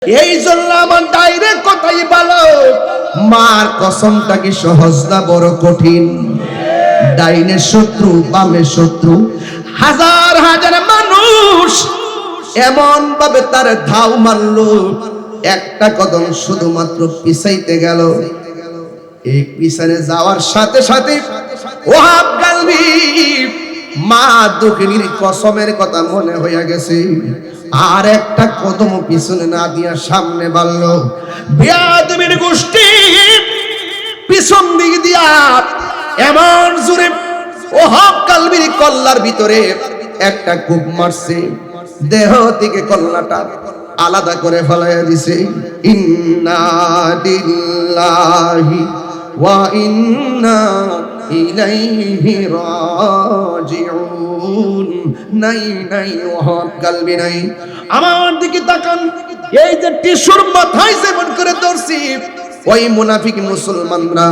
এই জন্য আমার ডাইরেক্ট কথাই বলো, মার কসমটা কি সহজ না বড় কঠিন? ডাইনের শত্রু বামের শত্রু, হাজার হাজার মানুষ এমন ভাবে তার ধাও মারলো, একটা কদম শুধুমাত্র পিছাইতে গেল। এই পিছনে যাওয়ার সাথে সাথে ওহাব গালবি মা দুঃখিনীর কসমের কথা মনে হইয়া গেছে। আর একটা কদম পিছনে না দিয়া সামনে বাড়ল। বিয়াদবির গোষ্ঠী পিছন দিক দিয়া এমন জোরে ওহাব গালবির কল্লার ভিতরে একটা কূপ মারছে, দেহ থেকে কল্লাটা আলাদা করে ফেলাইয়া দিছে। ইন্না লিল্লাহি ওয়া ইন্না ইলাইহি রাজিউন। নাই নাই ওহাব গালবি নাই, আমার দিকে তাকান। এই যে টিস্যুর মাথায় যেমন করে ধরছি, ওই মুনাফিক মুসলমানরা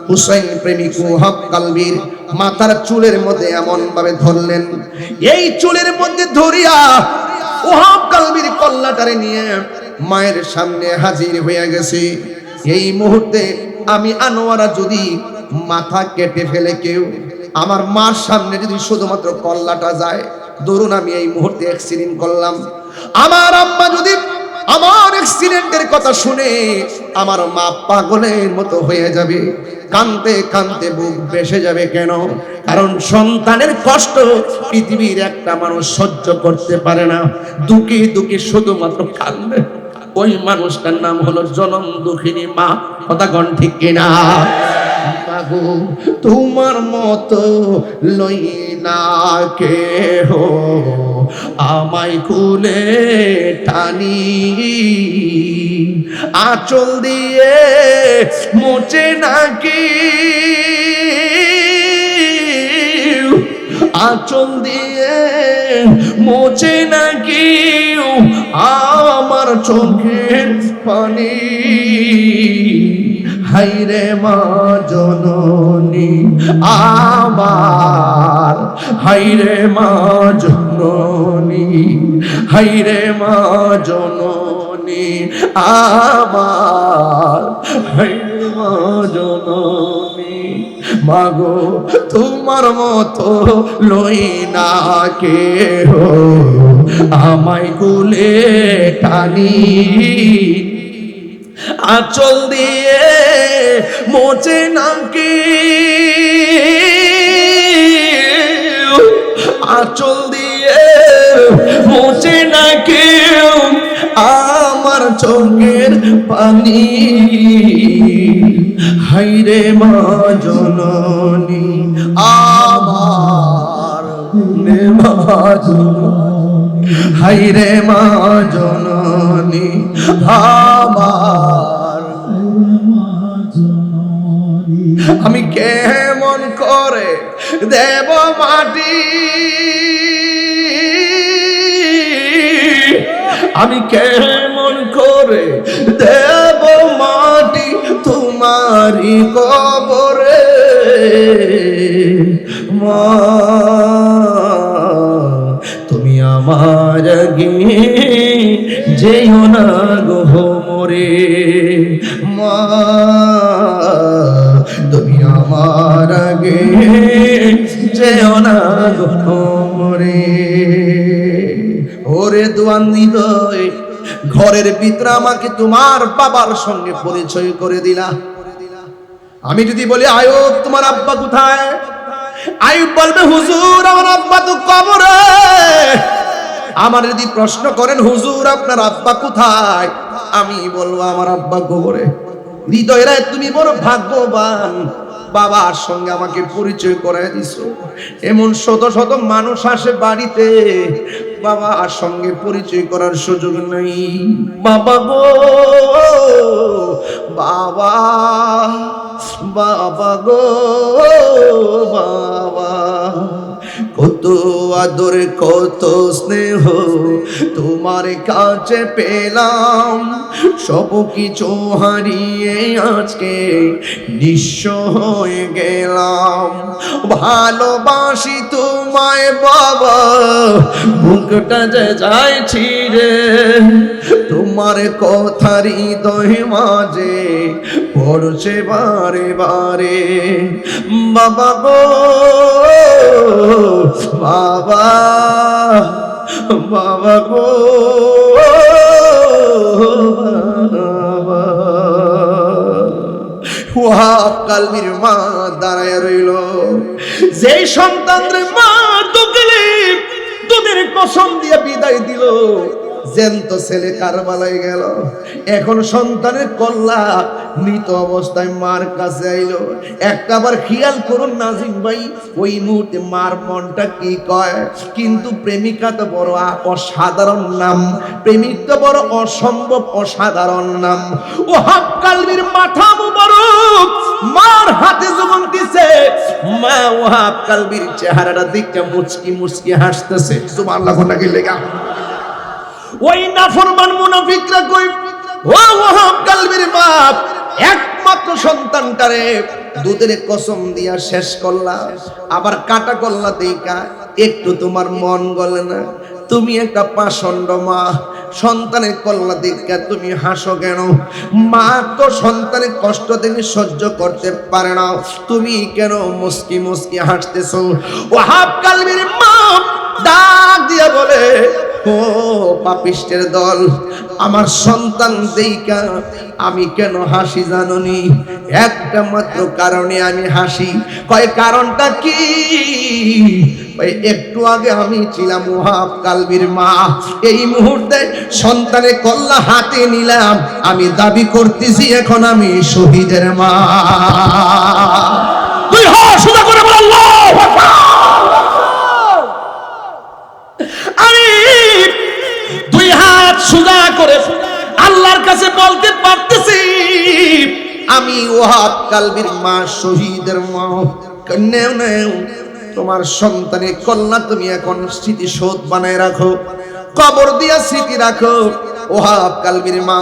হুসাইন প্রেমিক ওহাব গালবির মাথার চুলের মধ্যে এমন ভাবে ধরলেন, এই চুলের মধ্যে ধরিয়া ওহাব গালবির কল্লাটারে নিয়ে মায়ের সামনে হাজির হয়ে গেছে। এই মুহূর্তে আমি আনোয়ারা যদি মাথা কেটে ফেলে কেউ, আমার মার সামনে যদি শুধুমাত্র কল্লাটা যায়, ধরুন আমি এই মুহূর্তে অ্যাক্সিডেন্ট করলাম, আমার আম্মা যদি আমার অ্যাক্সিডেন্টের কথা শুনে আমার মা পাগলের মতো হয়ে যাবে, কানতে কানতে বুক বেসে যাবে। কেন? কারণ সন্তানের কষ্ট পৃথিবীর একটা মানুষ সহ্য করতে পারে না। দুঃখে দুঃখে শুধুমাত্র কাঁদবে, ওই মানুষটার নাম হলো জনম দুঃখিনী মা। কথা কোন ঠিক কিনা? মাগো তোমার মতো লই না কেহ, আমায় কুলে টানি, আঁচল দিয়ে মোচে নাকি, আঁচল দিয়ে মোচে নাকি আমার চোখের পানি। হাইরে মা জননী আমার, হাইরে মা জননী, হাইরে মা জননী আমার, হাইরে মা জননী। মাগো তোমার মতো লই না কেহ, আমায় কুলে টানি, আঁচল দিয়ে মোচে নাকি, আঁচল দিয়ে মোচে নাকি আমার চোখের পানি। হাইরে মা জননী আমার, মা জননী, হাইরে মা জননী আমার। আমি কেমন করে দেব মাটি, আমি কেমন করে দেব মাটি তোমারি কবরে। মা তুমি আমার আগে যেও না গো মোরে, মা তুমি আমার আগে যেও না গো মোরে। ওরে দোয়ান হৃদয়, ঘরের ভিতরে আমাকে তোমার বাবার সঙ্গে পরিচয় করে দিলা। আমি যদি বলি আয়ুব তোমার আব্বা কোথায়, আয়ুব বলবে হুজুর আমার আব্বা তো কবরে। আমার যদি প্রশ্ন করেন হুজুর আপনার আব্বা কোথায়, আমি বলবো আমার আব্বা কবরে। হৃদয়রা তুমি বড় ভাগ্যবান, বাবার সঙ্গে আমাকে পরিচয় করায় দিছো। এমন শত শত মানুষ আসে বাড়িতে, বাবার সঙ্গে পরিচয় করার সুযোগ নেই। বাবা গো বাবা, বাবা গো বাবা, কত আদর কত স্নেহ তোমার কাছে পেলাম, সব কিছু হারিয়ে আজকে নিঃস্ব হয়ে গেলাম। ভালোবাসি তোমায় বাবা, বুকটা যে যায় ছিঁড়ে, তোমার কথা হৃদয় মাঝে পড়ছে বারে বারে। বাবা গো বাবা, বাবা গো বাবা। ওয়াহাব কালবির মা দাঁড়ায় রইল। যেই সন্তানরে মা দুধের কসম দিয়ে বিদায় দিল, জ্যান্ত ছেলে কারবালায় গেল, এখন সন্তানের কল্লা মৃত অবস্থায় মার কাছে আইলো। একটা বার খেয়াল করুন নাজিম ভাই, ওই মুহূর্তে মার মনটা কি কয়। কিন্তু প্রেমিকা তো বড় অসাধারণ নাম, প্রেমিক তো বড় অসম্ভব অসাধারণ নাম। ওয়াহাব কালবির মাথা মুবারক মার হাতে যখন দিছে, মা ওয়াহাব কালবির চেহারাটা দেখে মুচকি মুচকি হাসতেছে। সুবহানাল্লাহ কোনটাকে লেগা। ওই নাফরমান মুনাফিকরা কই, ও ওয়াহাব কালবির বাপ, একমাত্র সন্তানটারে দুধের কসম দিয়া শেষ করলা, আবার কাটা করলা দেইকা একটু তোমার মন গলে না? তুমি একটা পাষণ্ড মা, সন্তানের কল্লা দেখা তুমি হাসো কেন? মা তো সন্তানের কষ্ট দেখে সহ্য করতে পারে না, তুমি কেন মুস্কি মুস্কি হাসতেছো? ওয়াহাব কালবির মা ডাক দিয়া বলে, ও পাপিষ্টের দল, আমার সন্তান দেইকা আমি কেন হাসি জানোনি? একটা মাত্র কারণে আমি হাসি। কয় কারণটা কি? একটু আগে আমি ছিলাম ওয়াহাব কালবির মা, এই মুহূর্তে সন্তানের কল্লা হাতে নিলাম, আমি দাবি করতেছি এখন আমি শহীদের মা। তুই হাত সোজা করে বল আল্লাহু আকবার। আমি দুই হাত সোজা করে আল্লাহর কাছে বলতে পারতেছি, আমি ওয়াহাব কালবির মা, শহীদের মা। নেও নেও, তোমার সন্তানের কল্লা তুমি এখন স্মৃতিশোধ বানায় রাখো, কবর দিয়া স্মৃতি রাখো। ওয়াহাব কালবির মা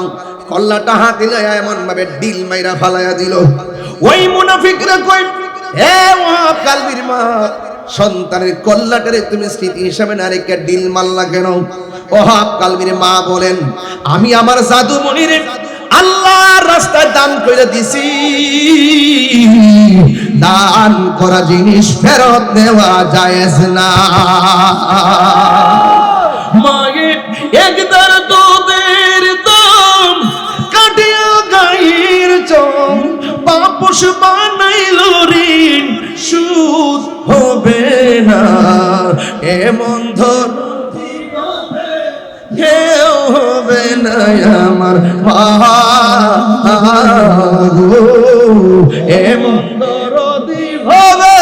কল্লাটা হাতে লয়া এমন ভাবে ডিল মাইরা ফালাইয়া দিল। ওই মুনাফিকরা কই, হে ওয়াহাব কালবির মা, সন্তানের কল্লাটারে তুমি স্মৃতি হিসাবে না রেখে ডিল মারলা কেন? ওয়াহাব কালবির মা বলেন, আমি আমার জাদু মনিরে আল্লাহর রাস্তায় দান করে দিছি, দান করা জিনিস ফেরত দেওয়া জায়েজ না। মায়ের একদার দুধের দাম কাটিয়া গায়ের চম, বাপস বানাইল ঋণ সুদ হবে না, এমন ধর কেউ হবে না আমার মা গো, এমন দরদি হবে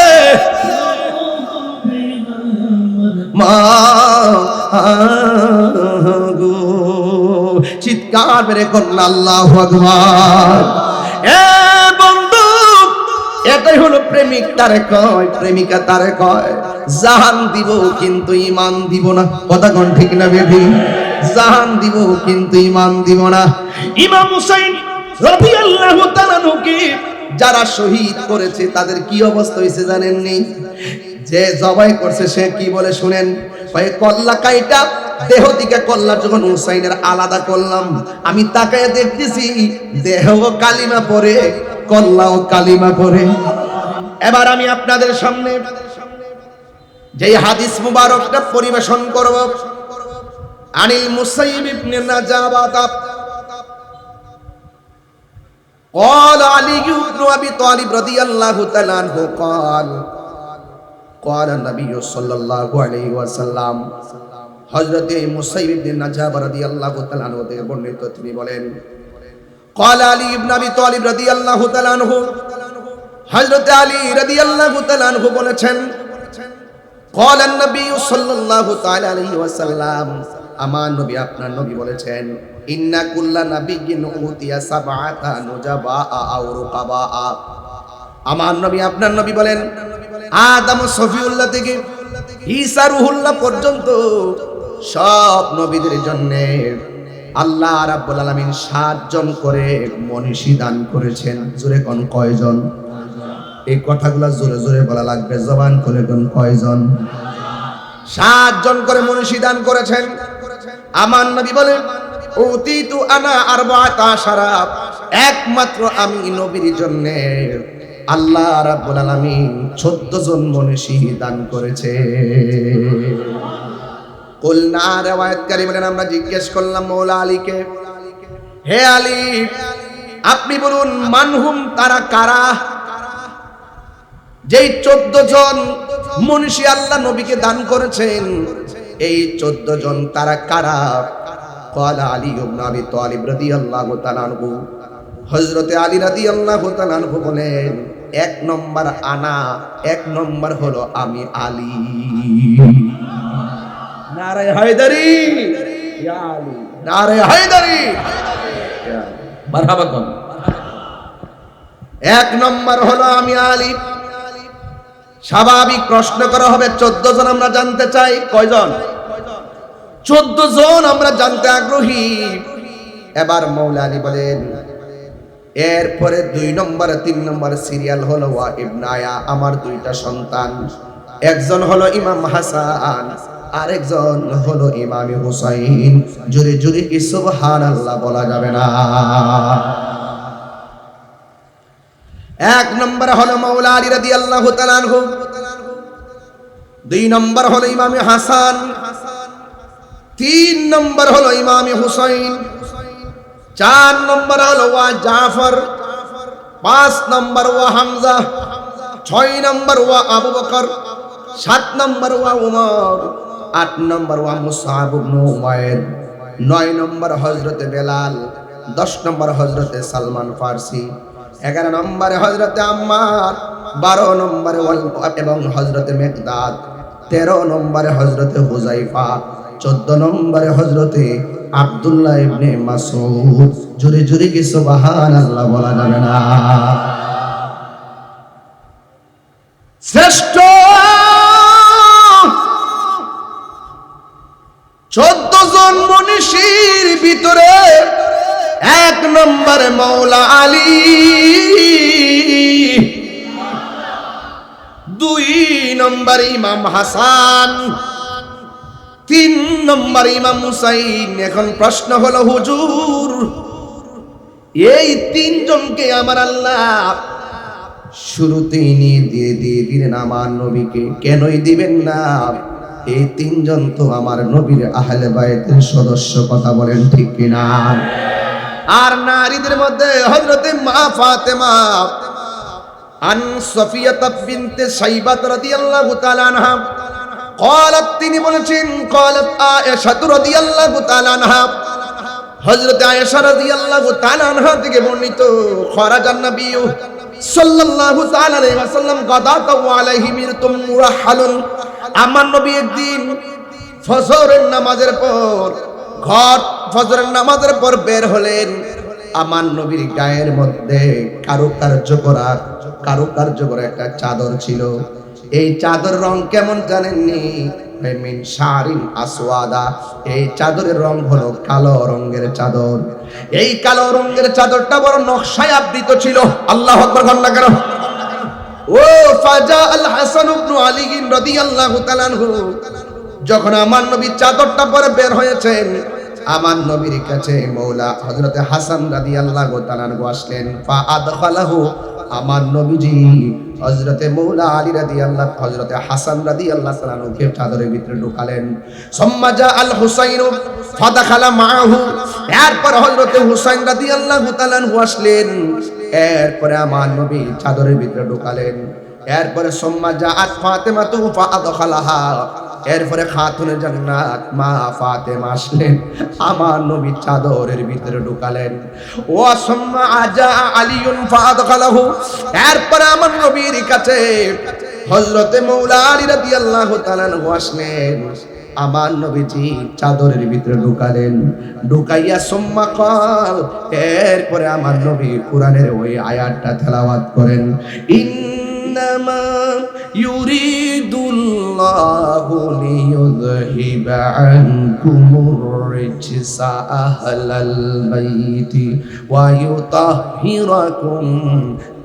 মা গো। চিৎকার মেরে করল আল্লাহু আকবার। এ বন্ধু, এটাই হলো প্রেমিক তারে কয়, প্রেমিকা তারে কয়, জাহান দিব কিন্তু ঈমান দিব না। কথা কোন ঠিক না বেবি? জাহান দিব কিন্তু ঈমান দিব না। ইমাম হুসাইন রাদিয়াল্লাহু তাআলা আনহুকে যারা শহীদ করেছে তাদের কি অবস্থা হয়েছে জানেননি? যে জবাই করছে সে কি বলে শুনেন, ভাই কল্লা কাইটা দেহ থেকে কল্লা যখন হুসাইনের আলাদা করলাম, আমি তাকায় দেখতেছি দেহও কালিমা পড়ে, কল্লাও কালিমা পড়ে। এবার আমি আপনাদের সামনে যে হাদিস মুবারকটা পরিবেশন করব, আনিল মুসাইব ইবনে নাজাবাত قال علي بن ابي طالب رضي الله تعالى عنه قال النبي صلى الله عليه وسلم, হযরত মুসাইব ইবনে নাজাব রাদিয়াল্লাহু তাআলা আনহু থেকে বর্ণিত, তিনি বলেন, قال علي بن ابي طالب رضي الله تعالى عنه, হযরত আলী রাদিয়াল্লাহু তাআলা আনহু বলেছেন, قال النبي صلى الله تعالى عليه وسلم, আমার নবী আপনার নবী বলেছেন, ইন্না কুল্লা নাবিয়্যিন উতিয়া সাবআতা নুজাবা আও রুকাবা। আমার নবী আপনার নবী বলেন, আদম সফিউল্লাহ থেকে ঈসা রুহুল্লাহ পর্যন্ত সব নবীদের জন্য আল্লাহ রাব্বুল আলামিন 7 জন করে মনীষী দান করেছেন। জোরে কোন কয়জন? এই কথাগুলো জোরে জোরে বলা লাগবে, জবান খুলে কোন কয়জন? 7 জন করে মনীষী দান করেছেন। আমার নবী বলেন উতিতু আনা আরবাআতা আশারা, একমাত্র আমি নবীর জন্য আল্লাহ রাব্বুল আলামিন 14 জন মনীষী দান করেছে। কুলনা, রিওয়ায়াতকারী বলেন আমরা জিজ্ঞেস করলাম মওলা আলীকে, হে আলী আপনি বলুন মানহুম, তারা কারা? যেই 14 জন মনীষী আল্লাহ নবীকে দান করেছেন, এই 14 জন তারা কারা? ক্বালা আলী ইবনে আবি তালিব রাদিয়াল্লাহু তাআলা আনহু, হযরতে আলী রাদিয়াল্লাহু তাআলা আনহু বলেন 1 নম্বর আনা, 1 নম্বর হলো আমি আলী। নারে হায়দারি ইয়া আলী, নারে হায়দারি মারহাবা কোন। 1 নম্বর হলো আমি আলী। স্বাভাবিক প্রশ্ন করা হবে 14 জন আমরা জানতে চাই, কয়জন? 14 জন আমরা জানতে আগ্রহী। এবার মওলা আলী বলেন এরপরে 2 নম্বর 3 নম্বর সিরিয়াল হলো ওয়া ইবনায়া, আমার 2টা সন্তান, একজন হলো ইমাম হাসান, আরেকজন হলো ইমাম হুসাইন। জোরে জোরে কি সুবহানাল্লাহ বলা যাবে না? 1 নম্বর হলো মাওলা আলী রাদিয়াল্লাহু তাআলা আনহু, 2 নম্বর হলো ইমাম হাসান, 3 নম্বর হলো ইমাম হুসাইন, 4 নম্বর হলো ওয়া জাফর, 5 নম্বর ওয়া হামজা, 6 নম্বর ওয়া আবু বকর, 7 নম্বর ওয়া উমর, 8 নম্বর ওয়া মুসআব ইবনে উমাইর, 9 নম্বর হযরতে বেলাল, 10 নম্বর হযরতে সালমান ফারসি, 11 নম্বরে হযরতে আম্মার, 12 নম্বরে এবং হযরতে মিকদাদ, 13 নম্বরে হযরতে হুযায়ফা, 14 নম্বরে হযরতে আব্দুল্লাহ ইবনে মাসউদ। জোরে জোরে কি সুবহানাল্লাহ বলা যাবে না? শ্রেষ্ঠ 14 জন মনীষীর ভিতরে 1 নম্বরে মাওলা আলী, 2 নম্বরে ইমাম হাসান, 3 নম্বরে ইমাম হুসাইন। এখন প্রশ্ন হলো হুজুর এই 3 জনকে আমার আল্লাহ শুরুতেই নিয়ে দিয়ে দিলেন আমার নবীকে, কেনই দিবেন না? এই 3 জন তো আমার নবীর আহলে বায়তের সদস্য, কথা বলেন ঠিক কিনা? আর নারীদের মধ্যে হযরতে মা ফাতেমা আন সফিয়া বিনতে সাইবাত রাদিয়াল্লাহু তাআলা আনহা قالت, তিনি বলেছেন قالت আয়েশা রাদিয়াল্লাহু তাআলা আনহা, হযরত আয়েশা রাদিয়াল্লাহু তাআলা আনহা থেকে বর্ণিত, খরাজান নবী সাল্লাল্লাহু তাআলা আলাইহি ওয়াসাল্লাম গাদাত ওয়া আলাইহি মিরতুম মুরাহহালুন, আমার নবী একদিন ফজরের নামাজের পর ফজরের নামাজের পর বের হলেন। আমার নবীর গায়ের মধ্যে কারুকার্য করা একটা চাদর ছিল। এই চাদরের রং কেমন জানেননি? মিন শারিন আসওয়াদা, এই চাদরের রং হলো কালো রঙের চাদর। এই কালো রঙের চাদরটা বড় নকশায় আবৃত ছিল। আল্লাহু আকবার বলনা কেন? ও ফাজা আল হাসান ইবনে আলী রাদিয়াল্লাহু তাআলা আনহু, যখন আমার নবী চাদরটা পরে বের হয়েছেন, আমার নবীর কাছে মওলা হযরতে হাসান রাদিয়াল্লাহু তাআলা আনহু আসলেন। ফা আদখালাহু, আমার নবীজি হযরতে মওলা আলী রাদিয়াল্লাহু, হযরতে হাসান রাদিয়াল্লাহু তাআলা আনহুকে চাদরের ভিতরে ঢোকালেন। সুম্মা জা আল হুসাইন ফাদাখালা মাআহু, এরপর হযরতে হুসাইন রাদিয়াল্লাহু তাআলা আনহু আসলেন। এরপরে আমার নবী চাদরের ভিতরে ঢোকালেন। এরপরে সুম্মা জা আত ফাতেমাতু ফাআদখালাহা, এরপরে খাতুনে জান্নাত মা ফাতেমা আসলেন, আমার নবী চাদরের ভিতরে ঢুকালেন। ও সুম্মা আজা আলিউন ফাআদখালাহু, এরপরে আমার নবীর কাছে হযরতে মাওলা আলী রাদিয়াল্লাহু তাআলা আনহু আসলেন, আমার নবীজি চাদরের ভিতরে ঢুকালেন। ঢুকাইয়া সুম্মা ক্বাল, এরপরে আমার নবী কোরআনের ওই আয়াতটা তেলাওয়াত করেন, ইন্নামা ইউরিদুল্লাহু লিইয়ুযহিবা আনকুমুর রিজসা আহলাল বাইতি ওয়া ইউতাহহিরাকুম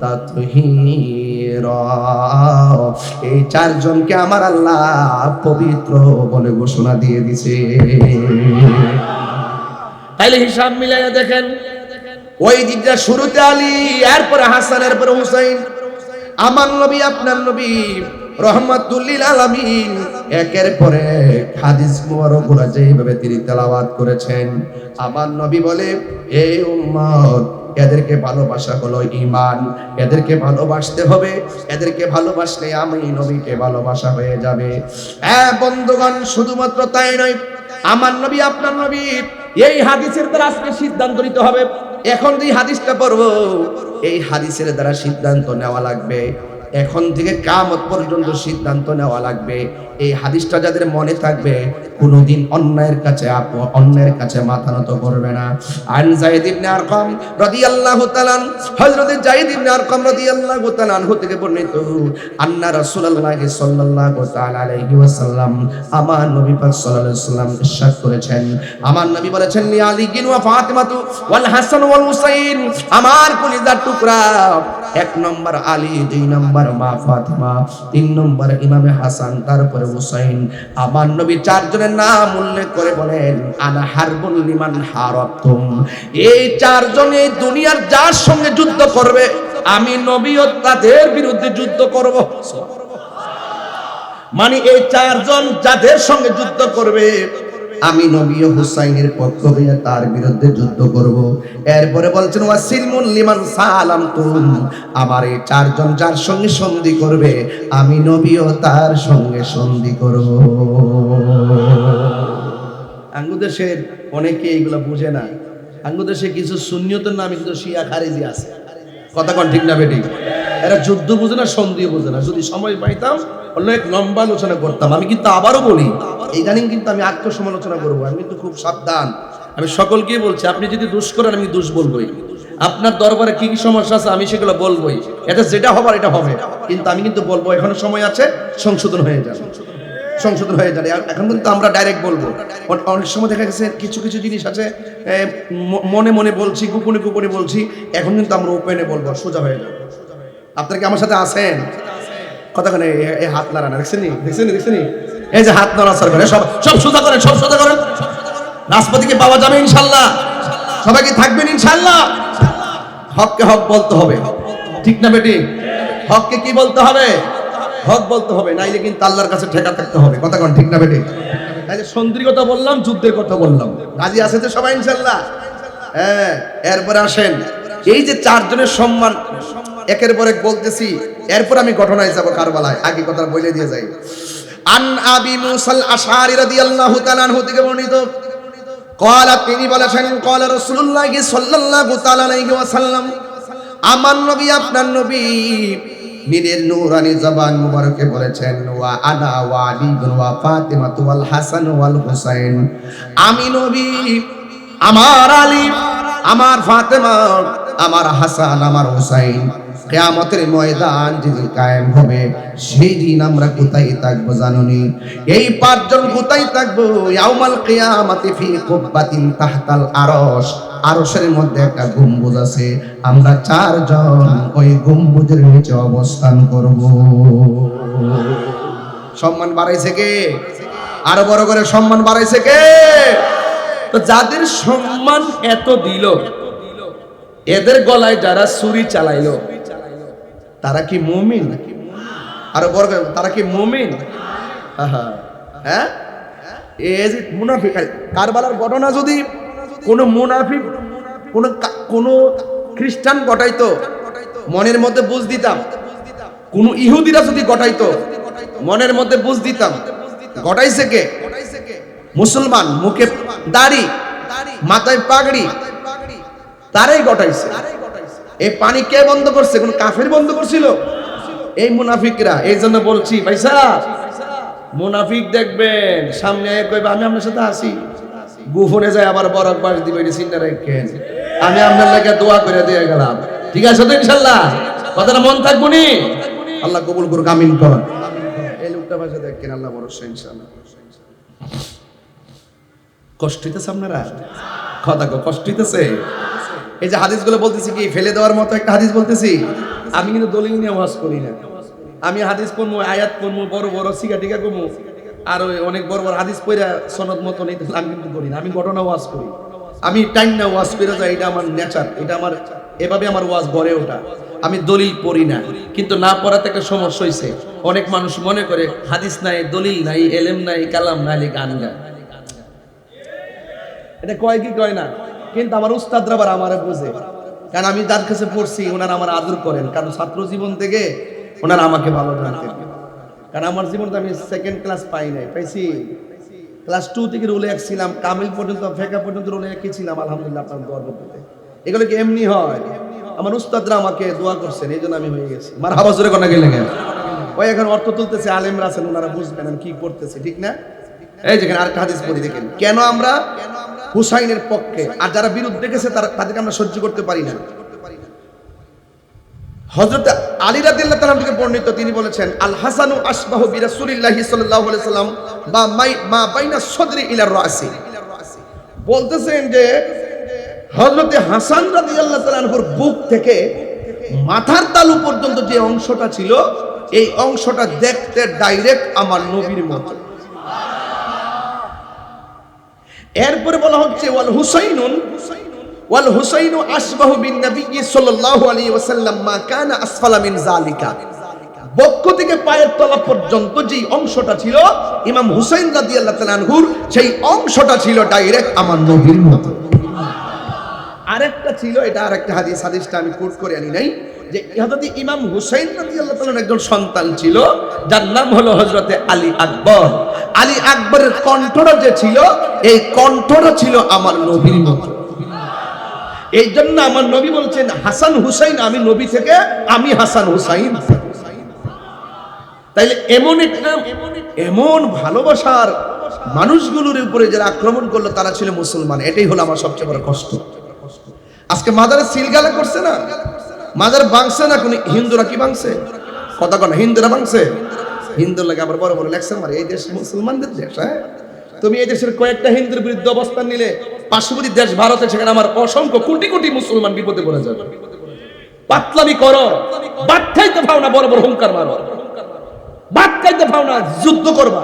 তাতহীরা। এই চারজনকে আমার আল্লাহ পবিত্র বলে ঘোষণা দিয়ে দিয়েছে। তাইলে হিসাব মিলাইয়া দেখেন, ওই দিকটা শুরুতে আলী, এরপরে হাসান, এরপরে হুসাইন। আমার নবী আপনার নবী রহমাতুল লিল আলামিন একের পরে হাদিস মুবারকগুলো যেভাবে তিনি তেলাওয়াত করেছেন, আমার নবী বলে এই উম্মত এদেরকে ভালোবাসা হলো ঈমান, এদেরকে ভালোবাসতে হবে, এদেরকে ভালোবাসলে আমি নবীকে ভালোবাসা হয়ে যাবে। হ্যাঁ বন্ধুগণ, শুধুমাত্র তাই নয়, আমার নবী আপনার নবী এই হাদিসের দ্বারা আজকে সিদ্ধান্ত নিতে হবে। এখন যে হাদিসটা পড়বো, এই হাদিসের দ্বারা সিদ্ধান্ত নেওয়া লাগবে। এখন থেকে কিয়ামত পর্যন্ত সিদ্ধান্ত নেওয়া লাগবে। এই হাদিসটা যাদের মনে থাকবে, কোনোদিন অন্যায়ের কাছে মাথা নত করবে না। আন যায়েদ ইবনে আরকাম রাদিয়াল্লাহু তাআলা, হযরত যায়েদ ইবনে আরকাম রাদিয়াল্লাহু তাআলা আনহু থেকে বর্ণিত, আন্না রাসূলুল্লাহ সাল্লাল্লাহু তাআলা আলাইহি ওয়াসাল্লাম, আমার নবী পাক সাল্লাল্লাহু আলাইহি ওয়াসাল্লাম ইরশাদ করেছেন, আমার নবী বলেছেন, লি আলী ওয়া ফাতিমাতু ওয়াল হাসান ওয়াল হুসাইন, আমার কলিজার টুকরা, এক নম্বর আলী, দুই নম্বর মা ফাতিমা, তিন নম্বর ইমামে হাসান, তারপরে হুসাইন। আমার নবী চারজনের নাম উল্লেখ করে বলেন, আনা হারবুল লিমান হারাবতুম, এই চারজনে দুনিয়ার যার সঙ্গে যুদ্ধ করবে, আমি নবীও তাদের বিরুদ্ধে যুদ্ধ করব। মানে এই চারজন যাদের সঙ্গে যুদ্ধ করবে, আমি নবী হুসাইনের পক্ষ হয়ে তার বিরুদ্ধে যুদ্ধ করব। এরপরে বলছেন ওয়াসিলমুল লিমান সালামতুম, আমার এই চারজন যার সঙ্গে সন্ধি করবে, আমি নবীও তার সঙ্গে সন্ধি করব। আঙ্গুদেশের অনেকে এগুলো বুঝে না। আঙ্গুদেশে কিছু সুন্নিয়তের নামে কিন্তু শিয়া খারিজি আছে, কথা কোন ঠিক না বেটি? এরা যুদ্ধ বুঝে না, সন্ধিও বুঝে না। যদি সময় পাইতাম অনেক লম্বা আলোচনা করতাম। আমি কিন্তু আবারও বলি, ইদানিং কিন্তু আমি আত্মসমালোচনা করবো। আমি কিন্তু খুব সাবধান, আমি সকলকেই বলছি, আপনি যদি দোষ করেন আমি দোষ বলবোই। আপনার দরবারে কি কি সমস্যা আছে আমি সেগুলো বলবোই। এটা যেটা হবার এটা হবে, কিন্তু আমি কিন্তু বলবো এখনো সময় আছে, সংশোধন হয়ে যাবে, সংশোধন হয়ে যাবে। এখন কিন্তু আমরা ডাইরেক্ট বলবো। অনেক সময় দেখা গেছে কিছু কিছু জিনিস আছে মনে মনে বলছি, গোপনে গোপনে বলছি, এখন কিন্তু আমরা ওপেনে বলবো, সোজা হয়ে যাবে। আপনারা কি আমার সাথে আছেন? কতক্ষণে এই হাত নাড়ানো দেখছেন, এই যে হাত নাড়াচার করে সব সোজা করেন, সব সোজা করেন। রাষ্ট্রপতিকে পাওয়া যাবে ইনশাল্লাহ, সবাই কি থাকবেন ইনশাল্লাহ? হককে হক বলতে হবে, ঠিক না বেটি? হককে কি বলতে হবে? হক বলতে হবে, নাইলে কিন্তু আল্লাহর কাছে ঠেকা থাকতে হবে, কথা কোন ঠিক না বেটি? তাইলে সন্ধির কথা বললাম, যুদ্ধের কথা বললাম, রাজি আছে তো সবাই ইনশাল্লাহ? হ্যাঁ। এরপরে আসেন, এই যে চারজনের সম্মান একের পর এক বলতেছি, এরপর আমি ঘটনায় যাব কারবালায়। আগে কথা বলে দিয়ে যাই। আন আবি মুসাল আশআরী রাদিয়াল্লাহু তাআলা আনহু থেকে বর্ণিত, ক্বালা, তিনি বলেছেন, ক্বালা রাসূলুল্লাহ সাল্লাল্লাহু তাআলা আলাইহি ওয়াসাল্লাম, আমার নবী আপনার নবী নিজের নূরানি জবান মুবারকে বলেছেন, ওয়া আনা ওয়া আলী ওয়া ফাতিমা ওয়াল হাসান ওয়াল হুসাইন, আমি নবী, আমার আলী, আমার ফাতেমা, আমার হাসান, আমার হুসাইন, কিয়ামতের ময়দান যেদিন কায়েম হবে, সেই দিন আমরা কোথায় থাকবো জানুনি? এই পাঁচজন কোথায় থাকবো? ইয়াউমাল কিয়ামাতি ফি কুব্বাতিন তাহতাল আরশ, আরশের মধ্যে একটা গম্বুজ আছে, আমরা চারজন ওই গম্বুজের নিচে অবস্থান করব। সম্মান বাড়াইছে কে? আরো বড় করে সম্মান বাড়াইছে কে? তো যাদের সম্মান এত দিল, এদের গলায় যারা ছুরি চালাইলো, তারা কি মুমিন? আরো বড়, তারা কি মুমিন? হ্যাঁ, এই যে মুনাফিক, কারবালার ঘটনা যদি কোনো মুনাফিক, কোনো খ্রিস্টান ঘটাইতো, মনের মধ্যে বুঝ দিতাম। কোন ইহুদিরা যদি ঘটাইতো, মনের মধ্যে বুঝ দিতাম। ঘটাইছে কে? মুসলমান, মুখে দাড়ি, মাথায় পাগড়ি, তারাই ঘটাইছে। এই পানি কে বন্ধ করছে? কোন কাফের বন্ধ করছিল? এই মুনাফিকরা। এই জন্য বলছি ভাইসা, মুনাফিক দেখবেন সামনে কইবে আমি আপনার সাথে আছি, গোপনে যায় আবার বরক বাস দিবে, চিন্তা রাখেন, আমি আপনার লাগে দোয়া করে দিয়ে গেলাম, ঠিক আছে তো ইনশাল্লাহ? কথাটা মন থাকবো নি? আল্লাহ কবুল করুক, আমিন কর। এই লোকটা ভাষা দেখেন, আল্লাহ ভরসা ইনশাআল্লাহ। কষ্ট হইতেছে আপনারা? কথা কষ্ট হইতেছে? এই যে হাদিসগুলো বলতেছি কি ফেলে দেওয়ার মতো একটা হাদিস বলতেছি? আমি কিন্তু দলিল নিয়ে ওয়াজ করি না। আমি হাদিস পড়বো, আয়াত পড়বো, বড় বড় সিগা টিকা কমু, আর ওই অনেক বড় বড় হাদিস পড়া সনদ মতো নেই, আমি কিন্তু করি না। আমি ঘটনা ওয়াজ করি, আমি টাইম না ওয়াজ করে যাই, এটা আমার নেচার, এটা আমার এভাবে আমার ওয়াজ গড়ে ওঠা। আমি দলিল পড়ি না, কিন্তু না পড়াতে একটা সমস্যা হয়েছে। অনেক মানুষ মনে করে হাদিস নাই, দলিল নাই, এলেম নাই, কালাম নাই, গান গায়। এটা কয় কি কয় না, কিন্তু আমার উস্তাদরা আবার আমারে বুঝে, কারণ আমি যার কাছে পড়ছি ওনারা আমার আদর করেন, কারণ ছাত্র জীবন থেকে ওনারা আমাকে ভালো জানতেন। কারণ আমার জীবনটা আমি সেকেন্ড ক্লাস পাই নাই, পাইছি ক্লাস 2 থেকে রোলে এক ছিলাম, কামিল পর্যন্ত, ফেকা পর্যন্ত রোলে একই ছিলাম, আলহামদুলিল্লাহ। আপনার দোয়ার বলতে এগুলো কি এমনি হয়? আমার উস্তাদরা আমাকে দোয়া করছেন, এই জন্য আমি হয়ে গেছি। মারহাবা জোরে কোনা গেলে ওই এখন অর্থ তুলতেছে, আলেমরা আছেন, ওনারা বুঝবেন আমি কি করতেছি, ঠিক না? এই যেখানে আরেকটা হাদিস পড়ি দেখেন, কেন আমরা হুসাইনের পক্ষে, আর যারা বিরুদ্ধে গেছে তাদেরকে আমরা সহ্য করতে পারি না। হযরত আলী রাদিয়াল্লাহু তাআলা থেকে বর্ণিত, তিনি বলেছেন, আল হাসানু আশবাহু বিরাসূলিল্লাহি সাল্লাল্লাহু আলাইহি সাল্লাম বা মা বাইনা সদরি ইলা রাসি। বলতেছেন যে হযরত হাসান রাদিয়াল্লাহু তাআলা আনহুর বুক থেকে মাথার তালু পর্যন্ত যে অংশটা ছিল, এই অংশটা দেখতে ডাইরেক্ট আমার নবীর মতো। এরপরে বলা হচ্ছে ওয়াল হুসাইনু আশবাহু বিন নবী সাল্লাল্লাহু আলাইহি ওয়াসাল্লাম মা কানা আসফালা মিন যালিকা। বক্ষ থেকে পায়ের তলা পর্যন্ত যে অংশটা ছিল ইমাম হুসাইন রাদিয়াল্লাহু তাআলা আনহুর, সেই অংশটা ছিল ডাইরেক্ট আমার নবীর মতো। আরেকটা ছিল, এটা আরেকটা হাদিসটা আমি কোট করে আনি নাই, যে হযরত ইমাম হুসাইন রাদিয়াল্লাহু তাআলার একজন সন্তান ছিল, যার নাম হলো হযরতে আলী আকবর। আলী আকবরের কণ্ঠটা যে ছিল, এই কণ্ঠটা ছিল আমার নবীর মতো। এই জন্য আমার নবী বলছেন, হাসান হুসাইন আমি নবী থেকে, আমি হাসান হুসাইন। তাইলে এমন ভালোবাসার মানুষগুলোর উপরে যারা আক্রমণ করলো, তারা ছিল মুসলমান। এটাই হলো আমার সবচেয়ে বড় কষ্ট। আজকে মাজারে সিলগালা করছে না, মাজার ভাঙছে না, কোন হিন্দুরা কি ভাঙছে? কথা কন, হিন্দুরা ভাঙছে? হিন্দুর লাগে আবার বড় বড় লেকচার মারে, এই দেশ মুসলমানদের দেশ। হ্যাঁ, তুমি এই দেশের কয়েকটা হিন্দুর বিরুদ্ধে অবস্থান নিলে, পার্শ্ববর্তী দেশ ভারতে, সেখানে আমার অসংখ্য কোটি কোটি মুসলমান বিপদে পড়ে যাবে। পাতলামি করো, বাদ খাইতে পাও না, বড় বড় হুঙ্কার মারো, বাদ খাইতে পাও না, যুদ্ধ করবা,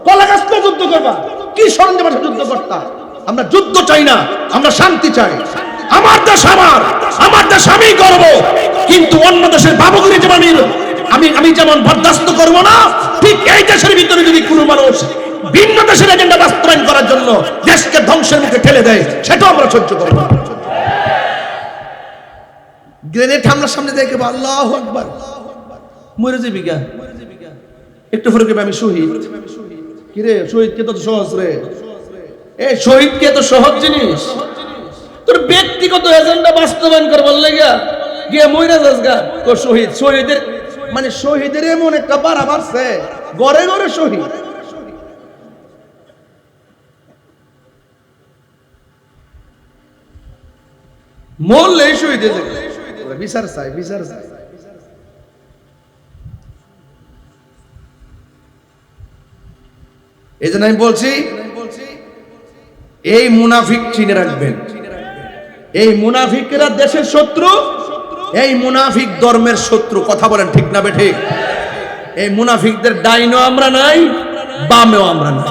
কলা গাছ যুদ্ধ করবা, কি সরঞ্জাম আছে যুদ্ধ করতা? আমরা যুদ্ধ চাই না, আমরা শান্তি চাই। আমার দেশ আমার দেশ আমি করব, কিন্তু অন্য দেশের বাবুগিরি যেমন আমি যেমন বরদাস্ত করব না, ঠিক এই দেশের ভিতরে যদি কোনো মানুষ ভিন্ন দেশের এজেন্ডা বাস্তবায়ন করার জন্য দেশকে ধ্বংসের মুখে ঠেলে দেয়, সেটাও আমরা সহ্য করব না। গ্রেনেড হামলার সামনে দেখে আল্লাহু আকবার, মরে যাবি গা, একটু পরে আমি শহীদ। কি রে, শহীদ কে তো সহজ রে, এই শহীদ কে তো সহজ জিনিস। তোর ব্যক্তিগত এজেন্ডা বাস্তবায়ন করবার লাগা গিয়ে মইরা যাস গা, তোর শহীদের মানে শহীদের এমন একটা বাড়া বাড়ছে, ঘরে ঘরে শহীদ। মরলে শহীদ বিচার চাই, বিচার চাই। এই জন্য আমি বলছি, এই মুনাফিক চিনে রাখবেন। এই মুনাফিকরা দেশের শত্রু, এই মুনাফিক ধর্মের শত্রু। কথা বলেন ঠিক না বেঠিক? এই মুনাফিকদের ডাইনও আমরা নাই, বামেও আমরা নাই,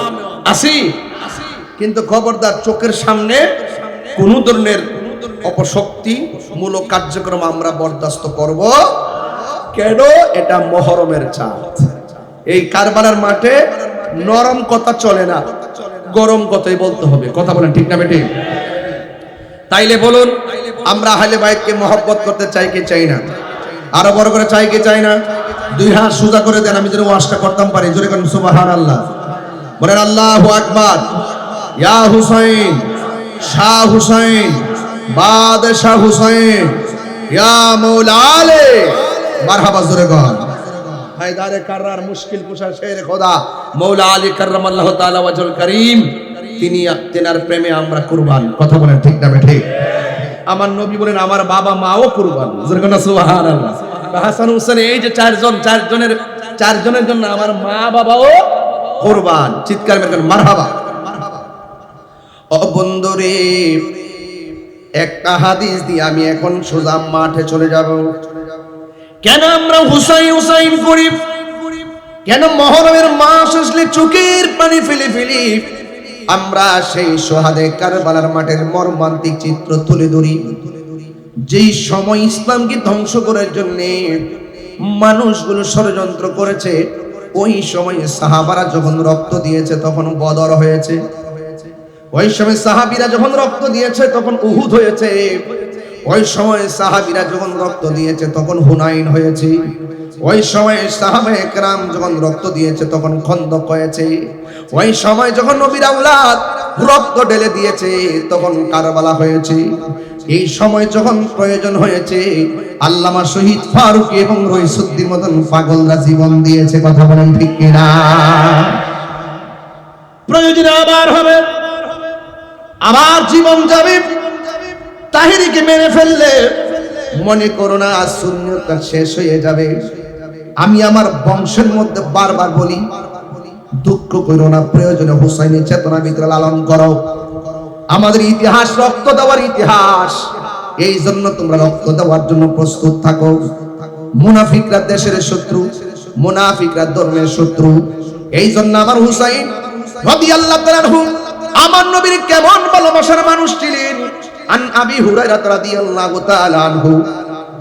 আসি। কিন্তু খবরদার, চোখের সামনে কোন ধরনের অপশক্তি মূলক কার্যক্রম আমরা বরদাস্ত করব কেন? এটা মহরমের চাঁদ। এই কারবালার মাঠে নরম কথা চলে না, গরম কথাই বলতে হবে। কথা বলেন ঠিক না বেঠিক? তাইলে বলুন, আমরা আহলে বাইতকে মহব্বত করতে চাই কি চাই না? আরো বড় করে চাই কি চাই না? দুই হাত সোজা করে দেন, আমি যেন ওয়াজটা করতাম পারি। জোরে করেন সুবহানাল্লাহ, বলেন আল্লাহু আকবার। ইয়া হুসাইন, শাহ হুসাইন, বাদশাহ হুসাইন, ইয়া মাওলা আলী, মারহাবা। জোরে কর। হায়দারে কাররার মুশকিল কুশা শের খোদা মাওলা আলী কাররামাল্লাহু তাআলা ওয়াজহুল কারীম, তেনার প্রেমে আমরা কুরবান। কথা বলেন ঠিক না বেঠিক? আমার নবী বলেন, আমার বাবা মাও কুরবান। সুবহানাল্লাহ। হাসান হুসেন এই যে চারজনের জন্য আমার মা বাবাও কুরবান। চিৎকার মেরে মারহাবা। ও বন্ধুরে, একটা হাদিস দিয়ে আমি এখন সোজা মাঠে চলে যাব। কেন আমরা হুসাইন করি? কেন মহরমের মাস আসলে চোখের পানি ফেলে ফেলি? আমরা সেই শহাদে কারবালার মাঠের মর্মান্তিক চিত্র তুলে ধরি। যেই সময় ইসলামকে ধ্বংস করার জন্য মানুষগুলো ষড়যন্ত্র করেছে, ওই সময় সাহাবারা যখন রক্ত দিয়েছে তখন বদর হয়েছে। ওই সময় সাহাবীরা যখন রক্ত দিয়েছে তখন উহুদ হয়েছে। ওই সময় সাহাবীরা যখন রক্ত দিয়েছে তখন হুনাইন হয়েছে। ওই সময় সাহাবায়ে কেরাম যখন রক্ত দিয়েছে তখন খন্দক হয়েছে। ওই সময় যখন নবীর আওলাদ রক্ত ঢেলে দিয়েছে তখন কারবালা হয়েছে। এই সময় যখন প্রয়োজন হয়েছে আল্লামা শহীদ ফারুক এবং রইসুদ্দিন মতন পাগলরা জীবন দিয়েছে। কথা বলেন ঠিক কিনা? প্রয়োজনে আবার হবে, আবার জীবন যাবে। তাহিরিকে মেরে ফেললে মনে করো না সুন্নাত শেষ হয়ে যাবে। আমি আমার বংশের মধ্যে বারবার বলি, দুঃখ করো না, প্রয়োজনে হুসাইনের চেতনা ভিতরে লালন করো। আমাদের ইতিহাস রক্ত দেওয়ার ইতিহাস, এই জন্য তোমরা রক্ত দেওয়ার জন্য প্রস্তুত থাকো। মুনাফিকরা দেশের শত্রু, মুনাফিকরা ধর্মের শত্রু। এই জন্য আমার হুসাইন রাদিয়াল্লাহু তাআলা আনহু আমার নবীর কেমন ভালোবাসার মানুষ ছিলেন। আন আবি হুরায়রা রাদিয়াল্লাহু তাআলা আনহু,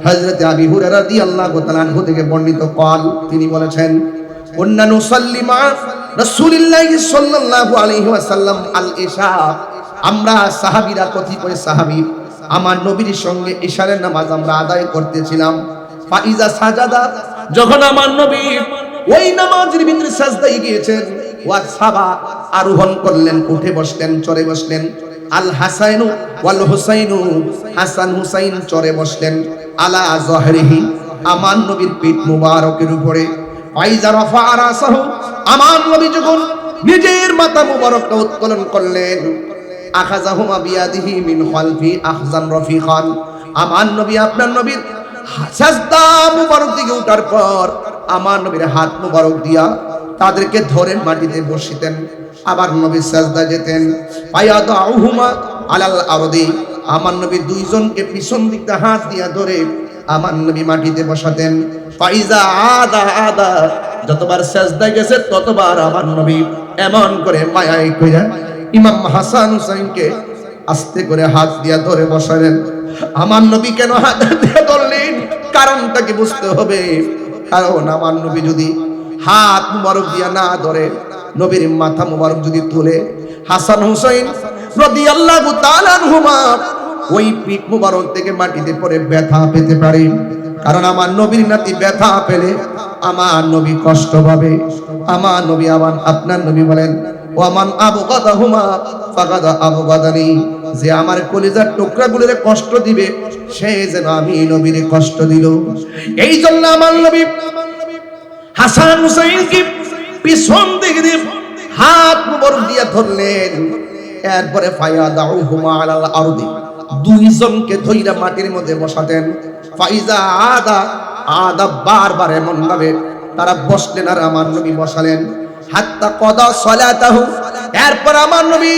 হযরত আবি হুরায়রা রাদিয়াল্লাহু তাআলা আনহু থেকে বর্ণিত قال, তিনি বলেছেন, কুন্না নুসাল্লি মা রাসূলিল্লাহি সাল্লাল্লাহু আলাইহি ওয়াসাল্লাম আল ইশা, আমরা সাহাবীরা কতিপয় সাহাবী আমার নবীর সঙ্গে ইশারের নামাজ আমরা আদায় করতেছিলাম। ফাইজা সাজাদা, যখন আমার নবী ওই নামাজের ভিতরে সাজদায় গিয়েছেন, ওয়া সাবা, আরোহণ করলেন, উঠে বসলেন, চড়ে বসলেন। আল হাসাইনু ওয়াল হুসাইনু, হাসান হুসাইন চড়ে বসলেন। আলা যহরিহি, আমার নবীর পিঠ মুবারকের উপরে। ফাইজা রাফা রাসাহু, আমার নবী যখন নিজের মাথা মুবারকটা উত্তোলন করলেন, আখাযাহুমা বিয়াদিহি মিন খালফি আখজান রফিকান, আমার নবী আপনার নবীর সাজদা মুবারক দিকে উঠার পর আমার নবীর হাত মুবারক দিয়া তাদেরকে ধরে মাটিতে বসিতেন। আবার নবী সাজদা যেতেন। ফায়াদাউহুমা আলাল আরদি, আমার নবী দুইজনকে পিছন দিকটা হাত দিয়া ধরে আমার নবী মাটিতে বসাতেন। ফাইজা আদা, যতবার সাজদা গেছে ততবার আমার নবী এমন করে মায়ায় কইরা ইমাম হাসান হুসাইনকে আস্তে করে হাত দিয়া ধরে বসালেন। আমার নবী কেন হাত দিয়ে ধরলেন? কারণটা কি বুঝতে হবে। কারণ আমার নবী যদি হাত মুবারক দিয়া না ধরে, নবীর মাথা মুবারক যদি তুলে, হাসান হুসাইন রাদিয়াল্লাহু তাআলা আনহুমা ওই পিঠ মুবারক থেকে মাটিতে পড়ে ব্যথা পেতে পারে। কারণ আমার নবীর নাতি ব্যথা পেলে আমার নবী কষ্ট পাবে। আমার নবী আবার আপনার নবী বলেন, ওয়ামান আবগাদাহুমা ফাকাদ আবগাদানি, যে আমার কলিজার টুকরাগুলোরে কষ্ট দিবে সে যেন আমি নবীরে কষ্ট দিল। এই জন্য আমার নবী হাসান হুসাইনকে পিছন দিকে দিয়ে হাত মুবারক দিয়ে ধরলেন। এরপরে ফায়াদাউহুমা আলাল আরদি, দুইজনকে ধইরা মাটির মধ্যে বসাতেন। ফাইজা আদা বারবার এমন ভাবে তারা বসলেন আর আমার নবী বসালেন। হাত্তা কদা সালাতাহু, এরপর আমার নবী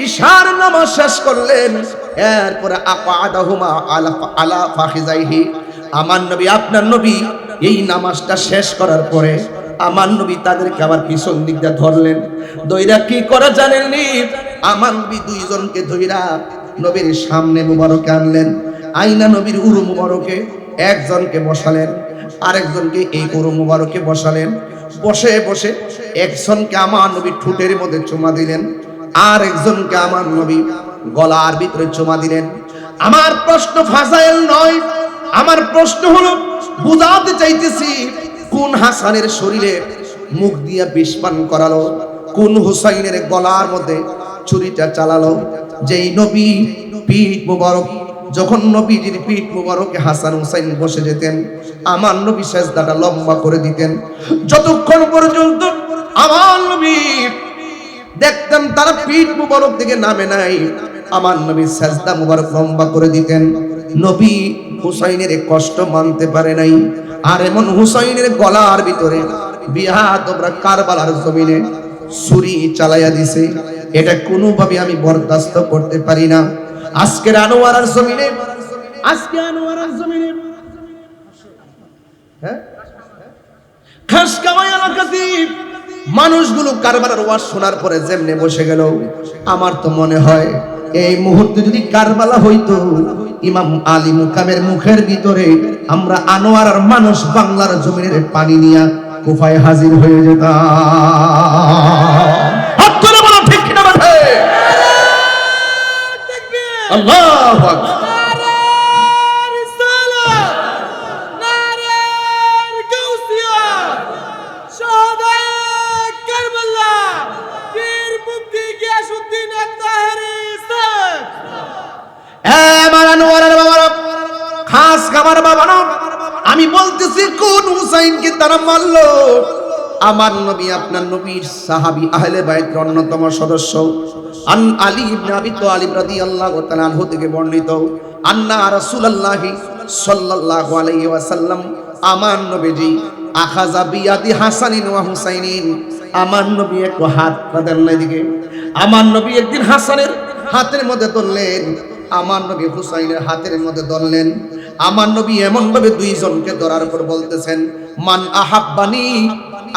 ইশার নামাজ শেষ করলেন। এরপরে আকাদাহুমা আলা ফাখিজাইহি, আমার নবী আপনার নবী এই নামাজটা শেষ করার পরে আমার নবী তাদেরকে আবার পিছন দিক দিয়ে ধরলেন। দইরা কি করা জানেননি? আমার নবী দুইজনকে ধইরা নবীর সামনে মুবারকে আনলেন। আইনা নবীর উরু মুবারকে একজনকে বসালেন, আরেকজনকে এই উরু মুবারকে বসালেন। বসে বসে একজনকে আমার নবী ঠোঁটের মধ্যে চুমা দিলেন, আর একজনকে আমার নবী গলার ভিতরে চুমা দিলেন। আমার প্রশ্ন ফাজাইল নয়, আমার প্রশ্ন হলো বুঝাতে চাইতেছি কোন হাসানের শরীরে মুখ দিয়ে বিষ পান করালো, কোন হুসাইনের গলার মধ্যে ছুরিটা চালালো। যেই নবী পিঠ মুবারক, যখন নবীজির পিঠ মুবারকে হাসান হুসাইন বসে যেতেন, আমার নবী সেজদাটা লম্বা করে দিতেন। যতক্ষণ পর্যন্ত আমার নবী দেখতেন তারা পিঠ মুবারক থেকে নামে নাই, আমার নবী সেজদা মুবারক লম্বা করে দিতেন। নবী হুসাইনের কষ্ট মানতে পারে নাই। আর এমন হুসাইনের গলার ভিতরে বিহাদরা কারবালার জমিনে ছুরি চালাইয়া দিছে, এটা কোনোভাবে আমি বরদাস্ত করতে পারি না। আজকের আনোয়ারার জমিনে, আজকে আনোয়ারার জমিনে হ্যাঁ খাসকাওয়া এলাকাতে মানুষগুলো কারবালার ওয়াজ শোনার পরে যেমনে বসে গেল, আমার তো মনে হয় এই মুহূর্তে যদি কারবালা হইতো, ইমাম আলী মুকামের মুখের ভিতরে আমরা আনোয়ারার মানুষ বাংলার জমিনের পানি নিয়া কুফায় হাজির হয়ে যেতাম। হাত তুলে বলো ঠিক কিনা বলে? আল্লাহু আকবার। আমি বলতেছি কোন হুসাইনকে তারা মারলো? আমার নবী, আপনার নবীর সাহাবী আহলে বাইতের অন্যতম সদস্য আন আলী ইবনে আবি তালিব রাদিয়াল্লাহু তাআলা আনহু থেকে বর্ণিত, আন্না রাসূলুল্লাহি সাল্লাল্লাহু আলাইহি ওয়াসাল্লাম, আমার নবীজি আখাযা বিয়াদি হাসানিন ওয়া হুসাইনিন, আমার নবী একটু হাত দেন না দিকে, আমার নবী একদিন হাসানের হাতের মধ্যে ধরলেন, আমার নবী হুসাইনের হাতের মধ্যে ধরলেন। আমার নবী এমন ভাবে দুইজনকে ধরার পর বলতেছেন, মান আহাব্বানি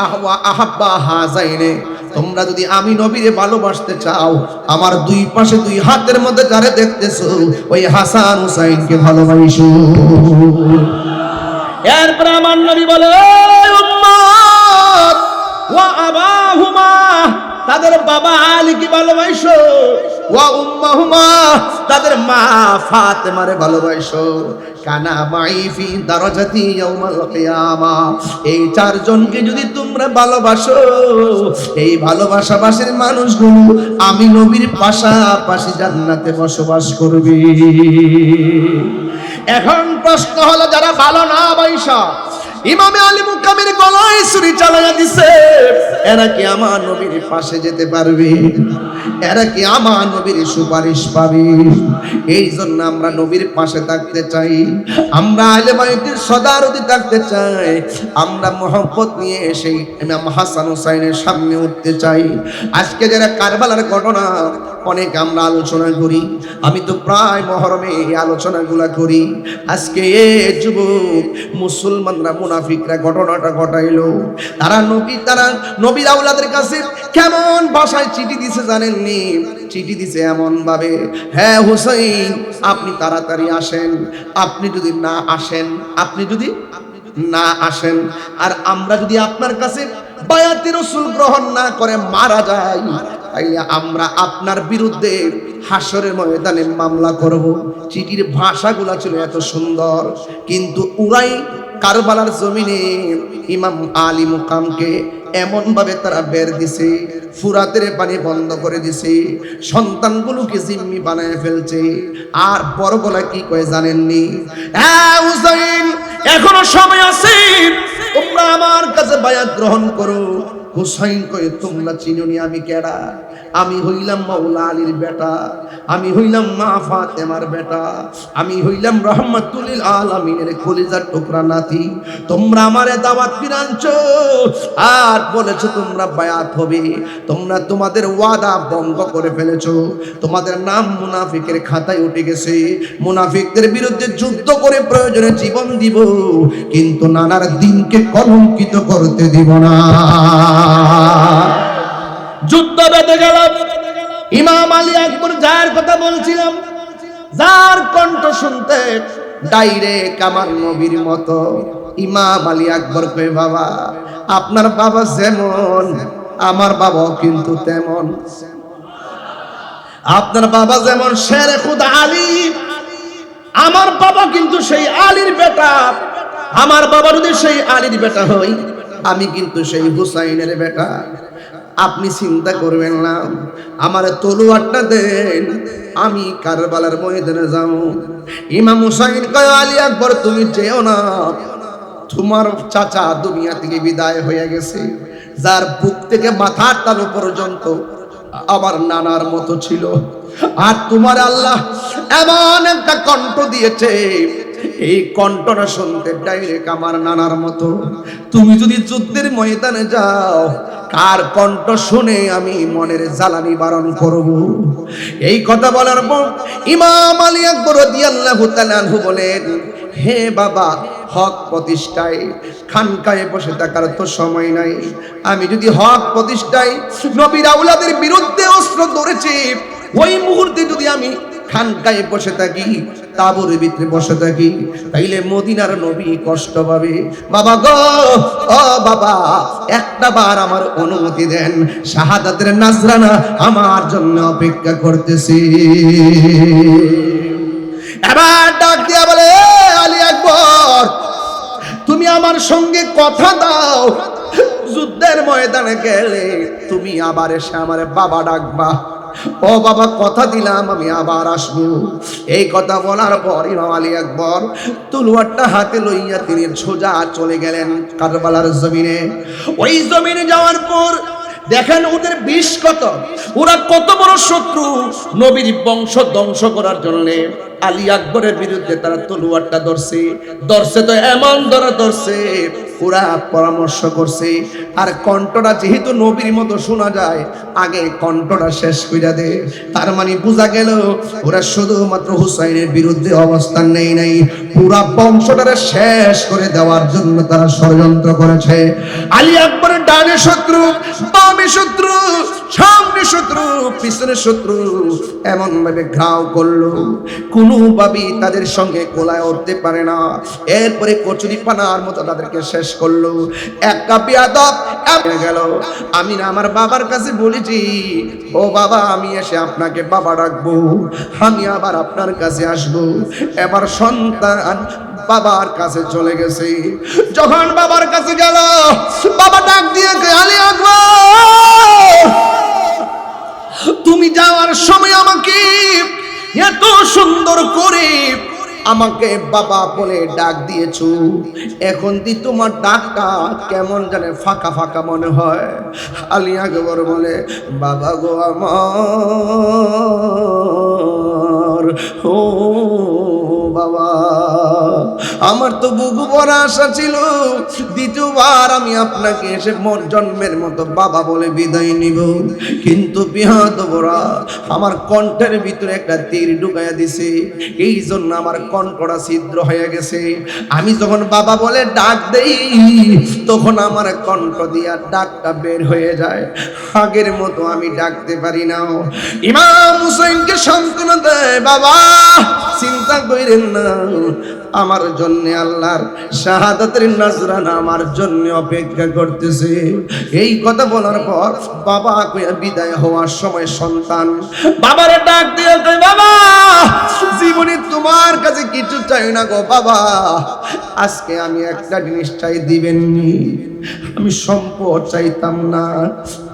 আহওয়া আহাব্বা হাযাইনে, তোমরা যদি আমি নবীরে ভালোবাসতে চাও, আমার দুই পাশে দুই হাতের মধ্যে যারে দেখতেছো ওই হাসান হুসাইনকে ভালোবাসো। এরপর আমার নবী বলে, উম্মত ওয়া আবাহুমা, তাদের বাবা আলীকে ভালোবাসো, ওয়া উম্মাহুমা, তাদের মা ফাতেমারে ভালোবাসো, কানা মাই ফি দারাজাতি ইয়াউমাল কিয়ামা, এই চারজনকে যদি তোমরা ভালোবাসো, এই ভালোবাসাবাসীর মানুষগুলো আমি নবীর পাশাপাশি জান্নাতে বসবাস করবে। এখন প্রশ্ন হলো, যারা ভালো না বাইসা ইমামে আলী মুকামের গলায় ছুরি চালাইয়া দিছে, এরা কি আমার নবীর পাশে যেতে পারবে? এরা কি আমার নবীর সুপারিশ পাবে? এই জন্য আমরা নবীর পাশে থাকতে চাই, আমরা আহলে বাইতের সদারদি থাকতে চাই, আমরা মহব্বত নিয়ে সেই ইমাম হাসান হুসাইনের সামনে উঠতে চাই। আজকে যারা কারবালার ঘটনা অনেক আমরা আলোচনা করি, আমি তো প্রায় মহরমে এই আলোচনাগুলা করি। আজকে এ যুবক মুসলমানরা মুনাফিকরা ঘটনাটা ঘটাইলো, তারা নবীর আওলাদের কাছে কেমন ভাষায় চিঠি দিছে জানেননি? চিঠি দিছে এমন ভাবে, হ্যাঁ হুসাইন আপনি তাড়াতাড়ি আসেন, আপনি যদি না আসেন, আপনি যদি না আসেন, আর আমরা যদি আপনার কাছে বায়াতে রাসূল গ্রহণ না করে মারা যাই, তাইলে আমরা আপনার বিরুদ্ধে হাসরের ময়দানে মামলা করব। চিঠির ভাষাগুলা ছিল এত সুন্দর, কিন্তু উরাই কারবালার জমিনে ইমাম আলী মুকামকে এমন ভাবে তারা বের দিছে, ফুরাতের পানি বন্ধ করে দিছে, সন্তানগুলোকে জিম্মি বানায় ফেলছে। আর বড় গলা কি কয় জানেননি? হুসাইন এখনো সময় আছে, তোমরা আমার কাছে বায়াত গ্রহণ করো। হুসাইন কয়, তোমরা চিনোনি আমি কেডা? আমি হইলাম মাওলা আলীর বেটা, আমি হইলাম মা ফাতেমার বেটা, আমি হইলাম রাহমাতুল লিল আলামিনের কলিজার টুকরা নাতি। তোমরা আমারে দাওয়াত ফিরানছো আর বলেছো তোমরা বায়াত হবে, তোমরা তোমাদের ওয়াদা ভঙ্গ করে ফেলেছো, তোমাদের নাম মুনাফিকের খাতায় উঠে গেছে। মুনাফিকদের বিরুদ্ধে যুদ্ধ করে প্রয়োজনে জীবন দিব, কিন্তু নানার দিনকে কলঙ্কিত করতে দিব না। যুদ্ধ বেঁধে গেল। ইমাম আলী আকবর যার কথা বলছিলাম, যার কণ্ঠ শুনতে ডাইরেক্ট আমার নবীর মতো, ইমাম আলী আকবর কই, বাবা আপনার বাবা যেমন আমার বাবাও কিন্তু তেমন। আপনার বাবা যেমন শেরে খুদা আলী, আমার বাবা কিন্তু সেই আলীর বেটা। আমার বাবা যদি সেই আলীর বেটা হই, আমি কিন্তু সেই হুসাইনের বেটা। আপনি চিন্তা করবেন না, আমার তলোয়ারটা দেন, আমি কারবালার ময়দানে যাব। ইমাম হুসাইন কয়, আলী আকবর তুমি যেও না, তোমার চাচা দুনিয়া থেকে বিদায় হয়ে গেছে, যার বুক থেকে মাথার তালু পর্যন্ত আমার নানার মতো ছিল। আর তোমার আল্লাহ এমন একটা কণ্ঠ দিয়েছে, এই কণ্ঠটা শুনতে ডাইরেক্ট আমার নানার মতো। তুমি যদি যুদ্ধের ময়দানে যাও, কার কণ্ঠ শুনে আমি মনের জ্বালানি বারণ করব? এই কথা বলার পর ইমাম আলী আকবর রাদিয়াল্লাহু তাআলা আনহু বলেন, হে বাবা, হক প্রতিষ্ঠায় খানকায় বসে থাকার তো সময় নাই। আমি যদি হক প্রতিষ্ঠায় নবীর আওলাদের বিরুদ্ধে অস্ত্র ধরেছি, ওই মুহূর্তে যদি আমি খানকায় বসে থাকি, তাবুর ভিতরে বসে থাকি, তাইলে মদিনার নবী কষ্ট পাবে। বাবা গো, ও বাবা, একটা বার আমার অনুমতি দেন, শাহাদাতের নাজরানা আমার জন্য অপেক্ষা করতেছি। এবার ডাক দিয়া বলে, আলী আকবর, তুমি আমার সঙ্গে কথা দাও, যুদ্ধের ময়দানে গেলে তুমি আবার এসে আমার বাবা ডাকবা। ও বাবা, কথা দিলাম আমি আবার আসবো। এই কথা বলার পর ইমাম আলী আকবর তলোয়ারটা হাতে লইয়া তিনি সোজা চলে গেলেন কারবালার জমিনে। ওই জমিনে যাওয়ার পর দেখেন ওদের বিষ কত, ওরা কত বড় শত্রু। নবীর বংশ ধ্বংস করার জন্য আলী আকবরের বিরুদ্ধে তারা তলোয়ারটা ধরছে তো এমন ধরছে, ওরা পরামর্শ করছে। আর কণ্ঠটা যেহেতু নবীর মতো শোনা যায়, আগে কণ্ঠটা শেষ কইরা দে। তার মানে বোঝা গেল ওরা শুধুমাত্র হুসাইনের বিরুদ্ধে অবস্থান নেই নাই, পুরা বংশটারে শেষ করে দেওয়ার জন্য তারা ষড়যন্ত্র করেছে। আলী আকবরের ডানে শত্রু, বামে শত্রু, সামনে শত্রু, পিছনে শত্রু, এমন ভাবে ঘাও করলো কোনোভাবেই তাদের সঙ্গে কোলায় উঠতে পারে না। এরপরে কচুরি পানার মতো তাদেরকে শেষ করলো। একটা বেয়াদব গেল। আমি না আমার বাবার কাছে বলেছি, ও বাবা, আমি এসে আপনাকে বাবা ডাকবো, আমি আবার আপনার কাছে আসবো। এবার সন্তান বাবার কাছে চলে গেছে। যখন বাবার কাছে গেল, বাবা ডাক দিয়ে আলী আকবর, তুমি যাওয়ার সময় আমাকে এত সুন্দর করে আমাকে বাবা বলে ডাক দিয়েছো, এখন দি তোমার ডাকটা কেমন জানে ফাঁকা ফাঁকা মনে হয়। আলী আকবর বলে, বাবা গো আমার, ও বাবা, আমার তো বুকু বড় আশা ছিল দ্বিতীয়বার আমি আপনাকে এসে মোর জন্মের মতো বাবা বলে বিদায় নিব, কিন্তু বিহাদবরা আমার কণ্ঠের ভিতরে একটা তীর ঢুকাইয়া দিছে, এই জন্য আমার কণ্ঠটা ছিদ্র হয়ে গেছে। আমি যখন বাবা বলে ডাক দেই, তখন আমার কণ্ঠ দিয়া ডাকটা বের হয়ে যায়, আগের মতো আমি ডাকতে পারি না। ইমাম হুসাইনকে সান্ত্বনা দেয়, বাবা চিন্তা করেন না, আমার জন্য আল্লাহর শাহাদাতের নাজরানা আমার জন্য অপেক্ষা করতেছে। এই কথা বলার পর বাবা কইয়া বিদায় হওয়ার সময় সন্তান বাবারে ডাক দিয়ে কয়, বাবা জীবনে তোমার কাছে কিছু চাই না গো বাবা, আজকে আমি একটা জিনিস চাই, দিবেননি? আমি সম্পদ চাইতাম না,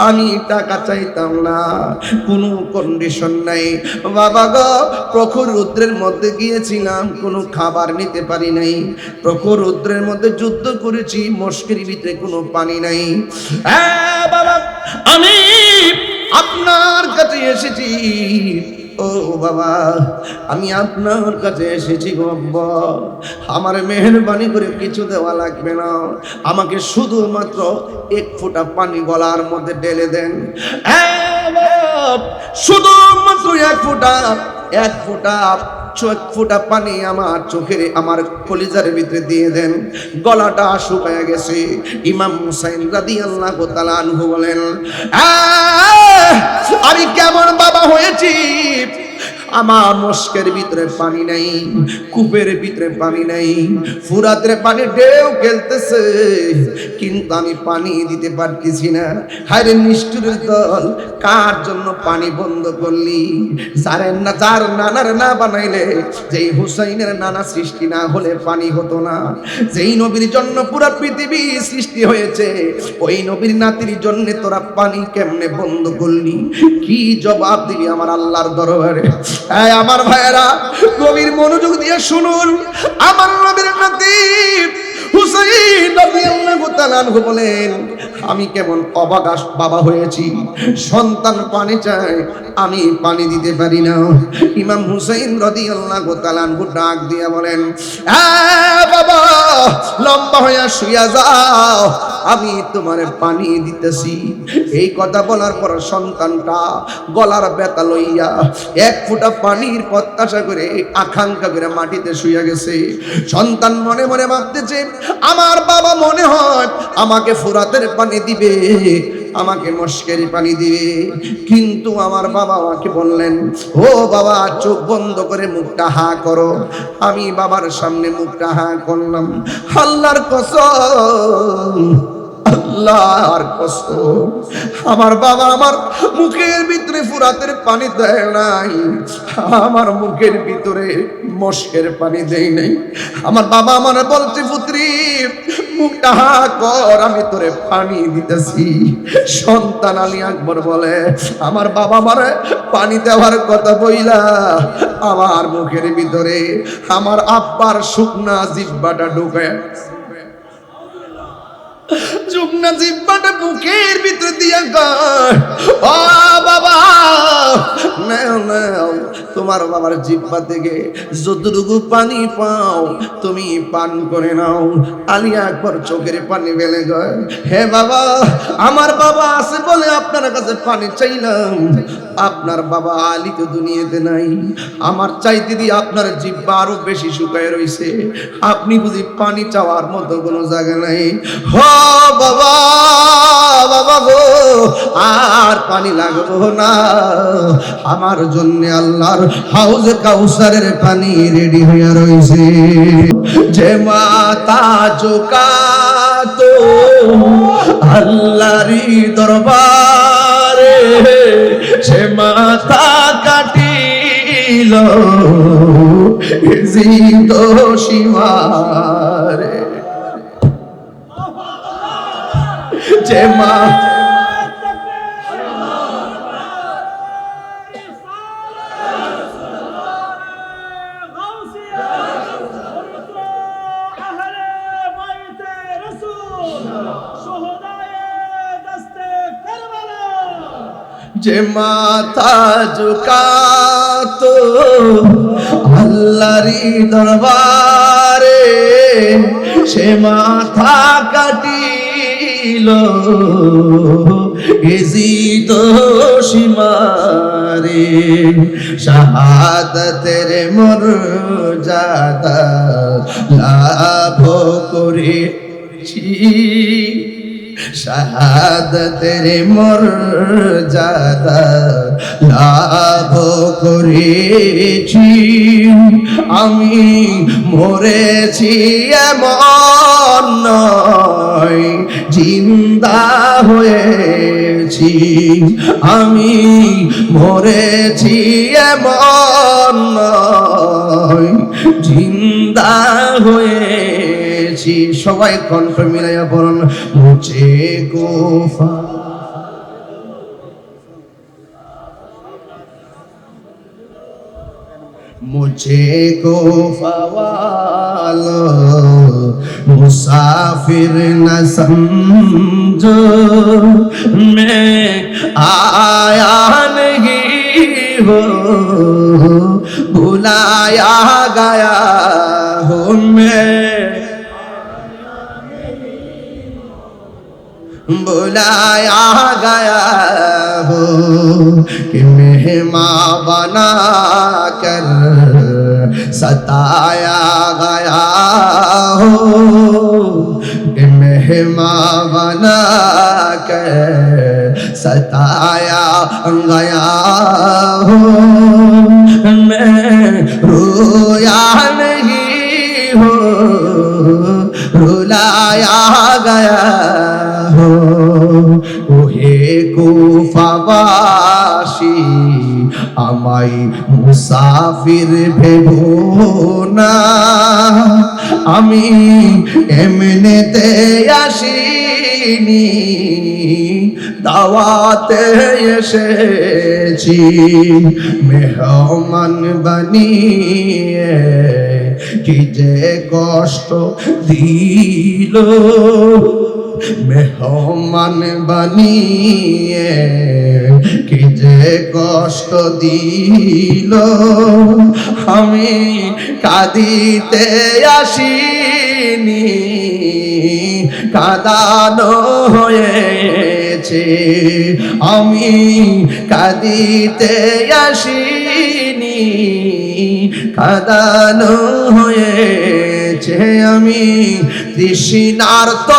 আমি টাকা চাইতাম না, কোনো কন্ডিশন নাই বাবা গো। প্রখর রৌদ্রের মধ্যে গিয়েছিলাম, কোনো খাবার নিতে পারি নাই, প্রখর রৌদ্রের মধ্যে যুদ্ধ করেছি, মস্কের ভিতরে কোনো পানি নাই। হ্যাঁ বাবা, আমি আপনার কাছে এসেছি, ও বাবা আমি আপনার কাছে এসেছি গো আব্বা, আমার মেহেরবানি করে কিছু দেওয়া লাগবে না, আমাকে শুধুমাত্র এক ফোঁটা পানি গলার মধ্যে ঢেলে দেন। শুধুমাত্র এক ফোঁটা পানি আমার চোখের, আমার কলিজার ভিতরে দিয়ে দেন, গলাটা শুকায় গেছে। ইমাম হুসাইন রাদিয়াল্লাহু তাআলা আনহু বলেন, আমি কেমন বাবা হয়েছি, আমার মস্কের ভিতরে পানি নাই, কূপের ভিতরে পানি নাই, ফুরাতের পানি ঢেউ খেলতেছে, কিন্তু আমি পানি দিতে পারতেছি না। হায়রে নিষ্ঠুরের দল, কার জন্য পানি বন্ধ করলি? যার নানার না বানাইলে, যেই হুসাইনের নানা সৃষ্টি না হলে পানি হতো না, যেই নবীর জন্য পুরো পৃথিবী সৃষ্টি হয়েছে, ওই নবীর নাতির জন্য তোরা পানি কেমনে বন্ধ করলি? কি জবাব দিবি আমার আল্লাহর দরবারে? আমার ভাইয়েরা, গভীর মনোযোগ দিয়ে শুনুন, আমার নবীর নাতি হুসাইন রাদিয়াল্লাহু তাআলা আনহু বলেন, আমি কেমন অবাক বাবা হয়েছি, সন্তান পানি চায়, আমি পানি দিতে পারি না। ইমাম হুসাইন রাদিয়াল্লাহু তাআলা আনহু ডাক দিয়া বলেন, বাবা লম্বা হইয়া শুইয়া যাও, আমি তোমার পানি দিতেছি। এই কথা বলার পর সন্তানটা গলার ব্যথা লইয়া এক ফোঁটা পানির প্রত্যাশা করে আকাঙ্ক্ষা করে মাটিতে শুইয়া গেছে। সন্তান মনে মনে ভাবতেছে, আমার বাবা মনে হয় আমাকে ফুরাতের পানি দিবে, আমাকে মস্কের পানি দিবে। কিন্তু আমার বাবা আমাকে বললেন, ও বাবা চোখ বন্ধ করে মুখটা হা করো। আমি বাবার সামনে মুখটা হা করলাম। আল্লাহর কসম, আল্লাহর কসম, আমার বাবা আমার মুখের ভিতরে ফুরাতের পানি দেয় নাই, আমার মুখের ভিতরে মস্কের পানি দেয় নাই। আমার বাবা আমার বলছে, পুত্রী মুখটা হা কর, আমি তোরে পানি দিতেছি। সন্তান আলী আকবর বলে, আমার বাবা আমারে পানি দেওয়ার কথা বইলা আমার মুখের ভিতরে আমার আব্বার শুকনা জিহ্বাটা ঢুকায়, শুকনা জিহ্বাটা বুকের ভিতরে দিয়া কয়, ও বাবা নাও নাও, তোমার বাবার জিহ্বা থেকে যতটুকু পানি পাও তুমি পান করে নাও। আলী আকবর চোখের পানি ফেলে গয়, হে বাবা, আমার বাবা আছে বলে আপনার কাছে পানি চাইলাম, আপনার বাবা আলী তো দুনিয়াতে নাই, আমার চাইতে দিয়ে আপনার জিহ্বা আরো বেশি শুকায় রইছে, আপনি বুঝি পানি চাওয়ার মতো কোনো জায়গা নাই। হ বাবা, বাবা গো, আর পানি লাগবো না, আমার জন্য আল্লাহর হাউজে কাউসারের পানি রেডি হইয়া রইছে। যে মাতা ঝুকাতো আল্লাহরই দরবারে, সে মাথা কাটিল জিদ সীমারে। যে মা যে মাথা ঝুকাতো আল্লাহরই দরবারে, সে মাথা কাটিল এজিদ সীমারে। শাহাদাতের মর্যাদা লাভ করেছি, শাহাদাতের মর্যাদা লাভ করেছি, আমি মরেছি এমন নয়, জিন্দা হয়েছি, আমি মরেছি এমন নয়, জিন্দা হয়েছি। সবাই কণ্ঠ মিলাইয়া বলুন, মুঝে গোফা मुझे को फवालो मुसाफिर न समझो, मैं आया नहीं हो बुलाया गया हो, मैं बुलाया गया हो कि मेहमान बना कर सताया गया हो, कि मेहमान बना कर सताया गया हो, मैं रोया नहीं हो रुलाया गया हो। ওহে কুফাবাসী আমায় মুসাফির ভেবো না, আমি এমনিতে আসিনি, দাওয়াতে এসেছি, মেহমান বানিয়ে কি যে কষ্ট দিল মেহমান বানিয়ে, কি যে কষ্ট দিল। আমি কাঁদিতে আসিনি, কাঁদানো হয়েছে। আমি কাঁদিতে আসিনি, কাঁদানো হয়েছে। আমি তৃষ্ণার্ত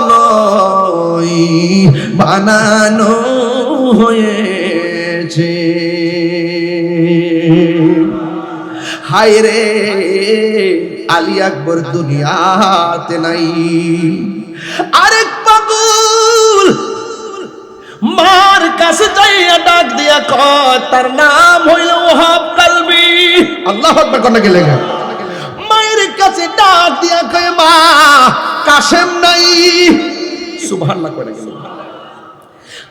নই, বানানো হয়েছে। হায় রে আলী আকবর দুনিয়াতে নাই। আরেক পাগল মার কাছে যাইয়া ডাক দিয়া কয় তার নাম হইল ওহাব কালবি। আল্লাহু আকবার কোন গেলে মায়ের কাছে ডাক দিয়া কয় মা কাশেম নাই। সুবহানাল্লাহ কয় গেল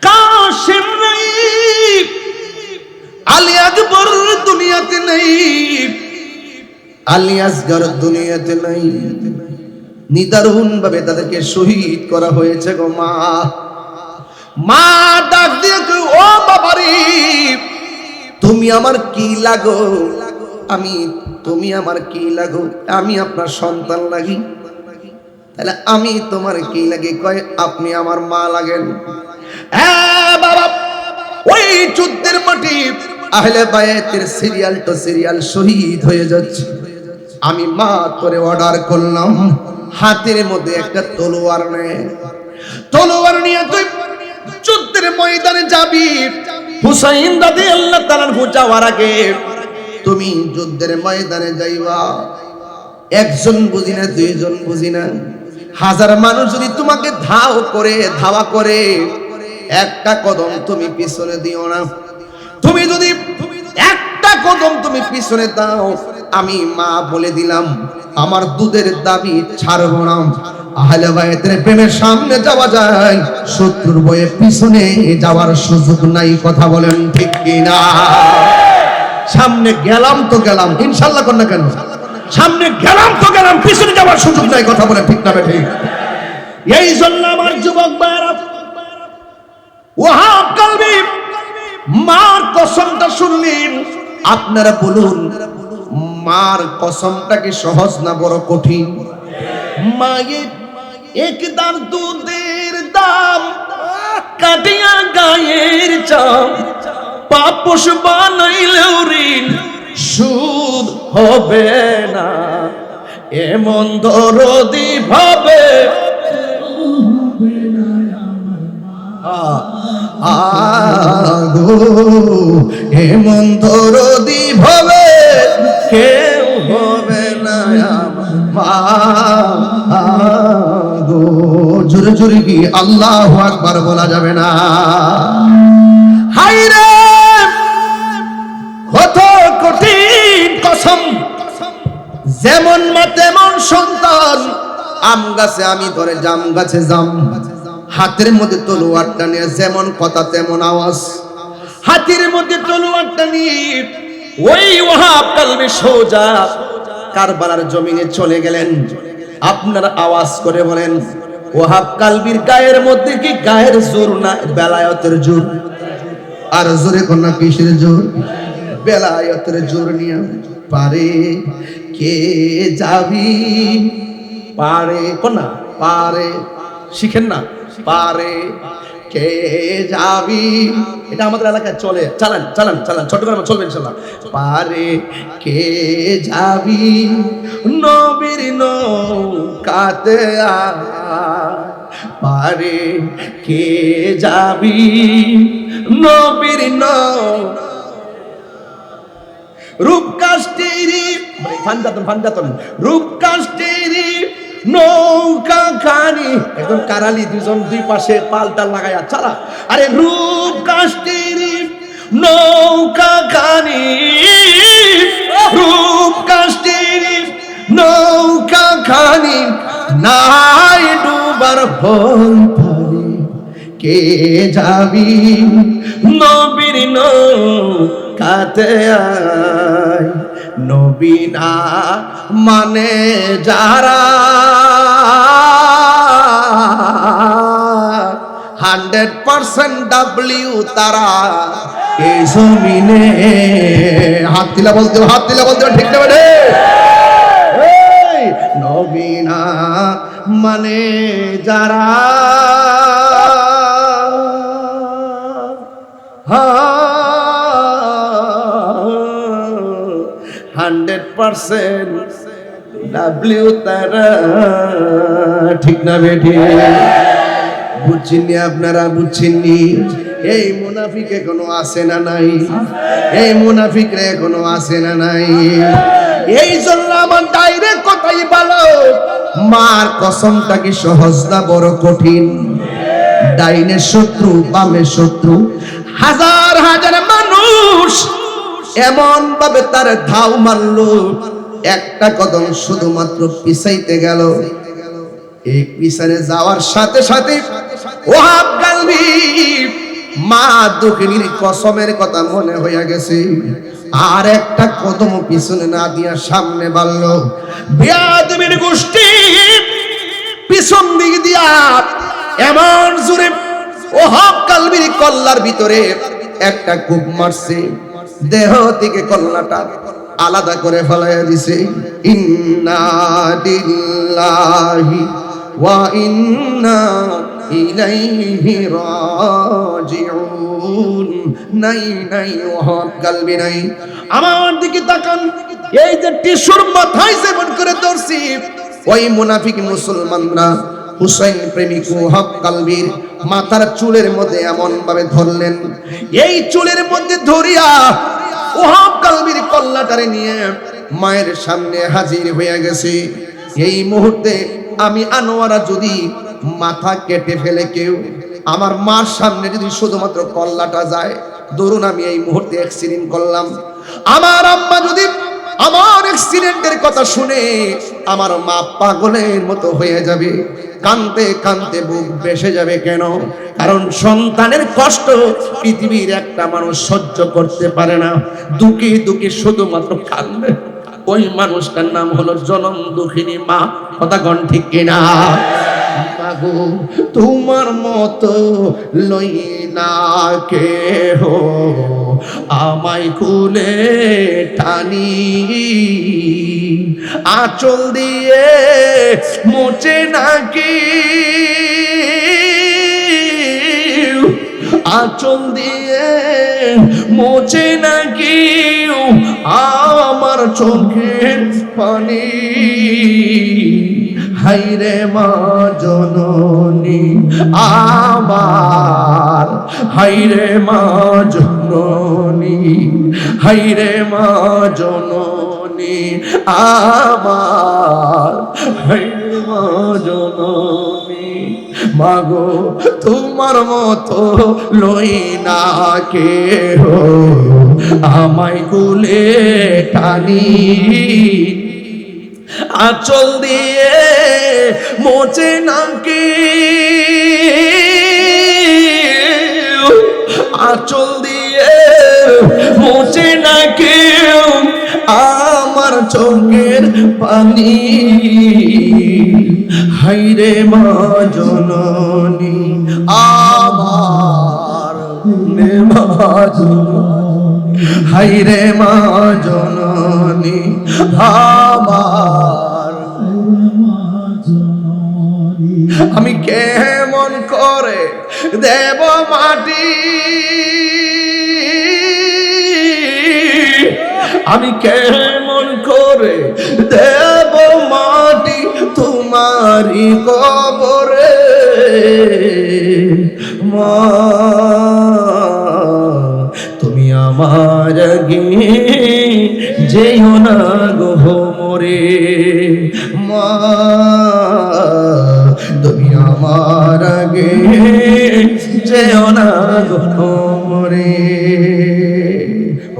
কাশেম নাই, আলী আকবর দুনিয়াতে নাই, আলী আসগর দুনিয়াতে নাই। নিদারুণ ভাবে তাদেরকে শহীদ করা হয়েছে গো মা। মা ডাক দিয়ে ও বাবারি তুমি আমার কি লাগো? তুমি আমার কি লাগো? আমি আপনার সন্তান লাগি, তাহলে আমি তোমার কি লাগে? কয় আপনি আমার মা লাগেন। বাবা ওই যুদ্ধের মাটি আহলে বায়াতের সিরিয়াল তো সিরিয়াল শহীদ হয়ে যাচ্ছে। আমি মা তোরে অর্ডার করলাম হাতের মধ্যে একটা তলোয়ার নে, তলোয়ার নিয়ে তুই যুদ্ধের ময়দানে যাবি। হুসাইন রাদিয়াল্লাহু তাআলা যাওয়ার আগে তুমি যুদ্ধের ময়দানে যাইবা। একজন বুঝি না, দুইজন বুঝি না, হাজার মানুষ যদি তোমাকে ধাওয়া করে একটা কদম তুমি পিছনে দিও না। তুমি যদি একটা কদম তুমি পিছনে দাও, আমি মা বলে দিলাম আমার দুধের দাবি ছাড়বো না। আহলে বায়াতের প্রেমের সামনে যাওয়া যায়, শত্রুর বয়ে পিছনে যাওয়ার সুযোগ নাই। কথা বলেন ঠিক কিনা? সামনে গেলাম তো গেলাম, ইনশাআল্লাহ কোন না কেন সামনে গেলাম তো গেলাম, পিছনে যাওয়ার সুযোগ নাই। কথা বলেন ঠিক না ঠিক? এই জন্য আমার যুবক ভাইরা ওয়াহাব কালবি মার কসমটা শুনলেন। আপনারা বলুন মার কসমটা কি সহজ না বড় কঠিন? মায়ের একদার দুধের দাম কাটিয়া গায়ের চাম, পাপস বানাইলেও ঋণ সুদ হবে না। এমন দরদি ভাবে এমন দরদি ভাবে কেউ হবে না গো। জোরে জোরে কি আল্লাহু আকবার বলা যাবে না? হায়রে কত কঠিন কসম। যেমন মা তেমন সন্তান। আম গাছে আমি ধরে জাম গাছে জাম। হাতের মধ্যে তলোয়ারটা নিয়ে যেমন কথা তেমন আওয়াজ। হাতের মধ্যে তলোয়ারটা নিয়ে ওই ওয়াহাব কালবি সোজা কারবালার জমিনে চলে গেলেন। আপনারা আওয়াজ করে বলেন ওয়াহাব কালবির গায়ের মধ্যে কি গায়ের জোর না বেলায়েতের জোর? আর জোরে কোন না কিসের জোর? বেলায়েতের জোর নিয়ে পারে কে যাবি, পারে কোন না পারে, শিখেন না, পারে কে যাবি। এটা আমাদের এলাকায় চলে, চালান চালান চালান, ছোট করে চলবে ইনশাআল্লাহ। পারে কে যাবি নবীর নৌকাতে, পারে কে যাবি নবীর রূপকাষ্টেরি ফানজাতন রূপকাষ্টেরি নৌকা খানি। একদম কারালি দুজন দুই পাশে পাল্টা লাগায়া চালা। আরে রূপকাষ্টেরি নৌকা খানি, রূপকাষ্টেরি নৌকা খানি, নাই ডুবার ভয় পারে কে যাবি নবীর নৌকাতে আয়। নবী না মানে যারা 100% ডাব্লিউ তারা এই জমিনে। হাত দিলা বলতে ঠিক না বেড়ে? নবী না মানে যারা 100% ডাব্লিউ তারা, ঠিক না বেঠি? বুঝছেননি আপনারা? বুঝছেননি? এই মুনাফিক এখনো আছে না নাই? এই মুনাফিকরা এখনো আছে না নাই? এই জন্য আমার ডাইরেক্ট কথাই ভালো, মার কসমটা কি সহজ না বড় কঠিন? ডাইনের শত্রু বামের শত্রু, হাজার হাজার মানুষ এমন ভাবে তার ধাও মারলো, একটা কদম শুধুমাত্র পিছাইতে গেল। এই পিছনে যাওয়ার সাথে সাথে ওহাব গালবি মা দুঃখিনীর কসমের কথা মনে হইয়া গেছে, আর একটা কদম পিছনে না দিয়া সামনে বাড়ল। বিয়াদবির গোষ্ঠী পিছন দিক দিয়া এমন জোরে ওহাব গালবির কল্লার ভিতরে একটা কূপ মারছে, দেহ থেকে কল্লাটা আলাদা করে ফেলাইয়া দিছে। ইন্না লিল্লাহি ওয়া ইন্না ইলাইহি রাজিউন। নাই নাই ওহাব গালবি নাই। আমার দিকে তাকান, এই যে টিস্যুর মাথায় যেমন করে ধরছি, ওই মুনাফিক মুসলমানরা হুসাইন প্রেমিক ওহাব গালবির মাথার চুলের মধ্যে এমন ভাবে ধরলেন, এই চুলের মধ্যে ধরিয়া ওহাব গালবির কল্লাটারে নিয়ে মায়ের সামনে হাজির হয়ে গেছে। এই মুহূর্তে আমি আনোয়ারা যদি মাথা কেটে ফেলে কেউ, আমার মার সামনে যদি শুধুমাত্র কল্লাটা যায়, ধরুন আমি এই মুহূর্তে অ্যাক্সিডেন্ট করলাম, আমার আম্মা যদি আমার অ্যাক্সিডেন্টের কথা শুনে আমার মা পাগলের মতো হয়ে যাবে, কাঁদতে কাঁদতে বুক বেসে যাবে। কেন? কারণ সন্তানের কষ্ট পৃথিবীর একটা মানুষ সহ্য করতে পারে না, দুঃখে দুঃখে শুধুমাত্র কাঁদবে। ওই মানুষটার নাম হলো জনম দুঃখিনী মা। কথা কোন ঠিক কিনা? মাগো তোমার মতো লই না কেহ আমায় কুলে টানি, আঁচল দিয়ে মোচে নাকি, আঁচল দিয়ে মোচে নাকি আমার চোখের পানি। হাইরে মা জননী আমার, হাইরে মা জননী, হাইরে মা জননী আমার, হাইরে মা জননী। মাগো তোমার মতো লই না কেহ আমায় কুলে টানি, আঁচল দিয়ে মোচে নাকি, আঁচল দিয়ে মোচে নাকি আমার চোখের পানি। হাইরে মা জননী আমার, মা জননী, হাইরে মা জননী আমার। আমি কেমন করে দেব মাটি, আমি কেমন করে দেব মাটি তোমারি কবরে। মা তুমি আমার আগে যেও না গো মোরে, মা তুমি আমার আগে যেও না গো মোরে।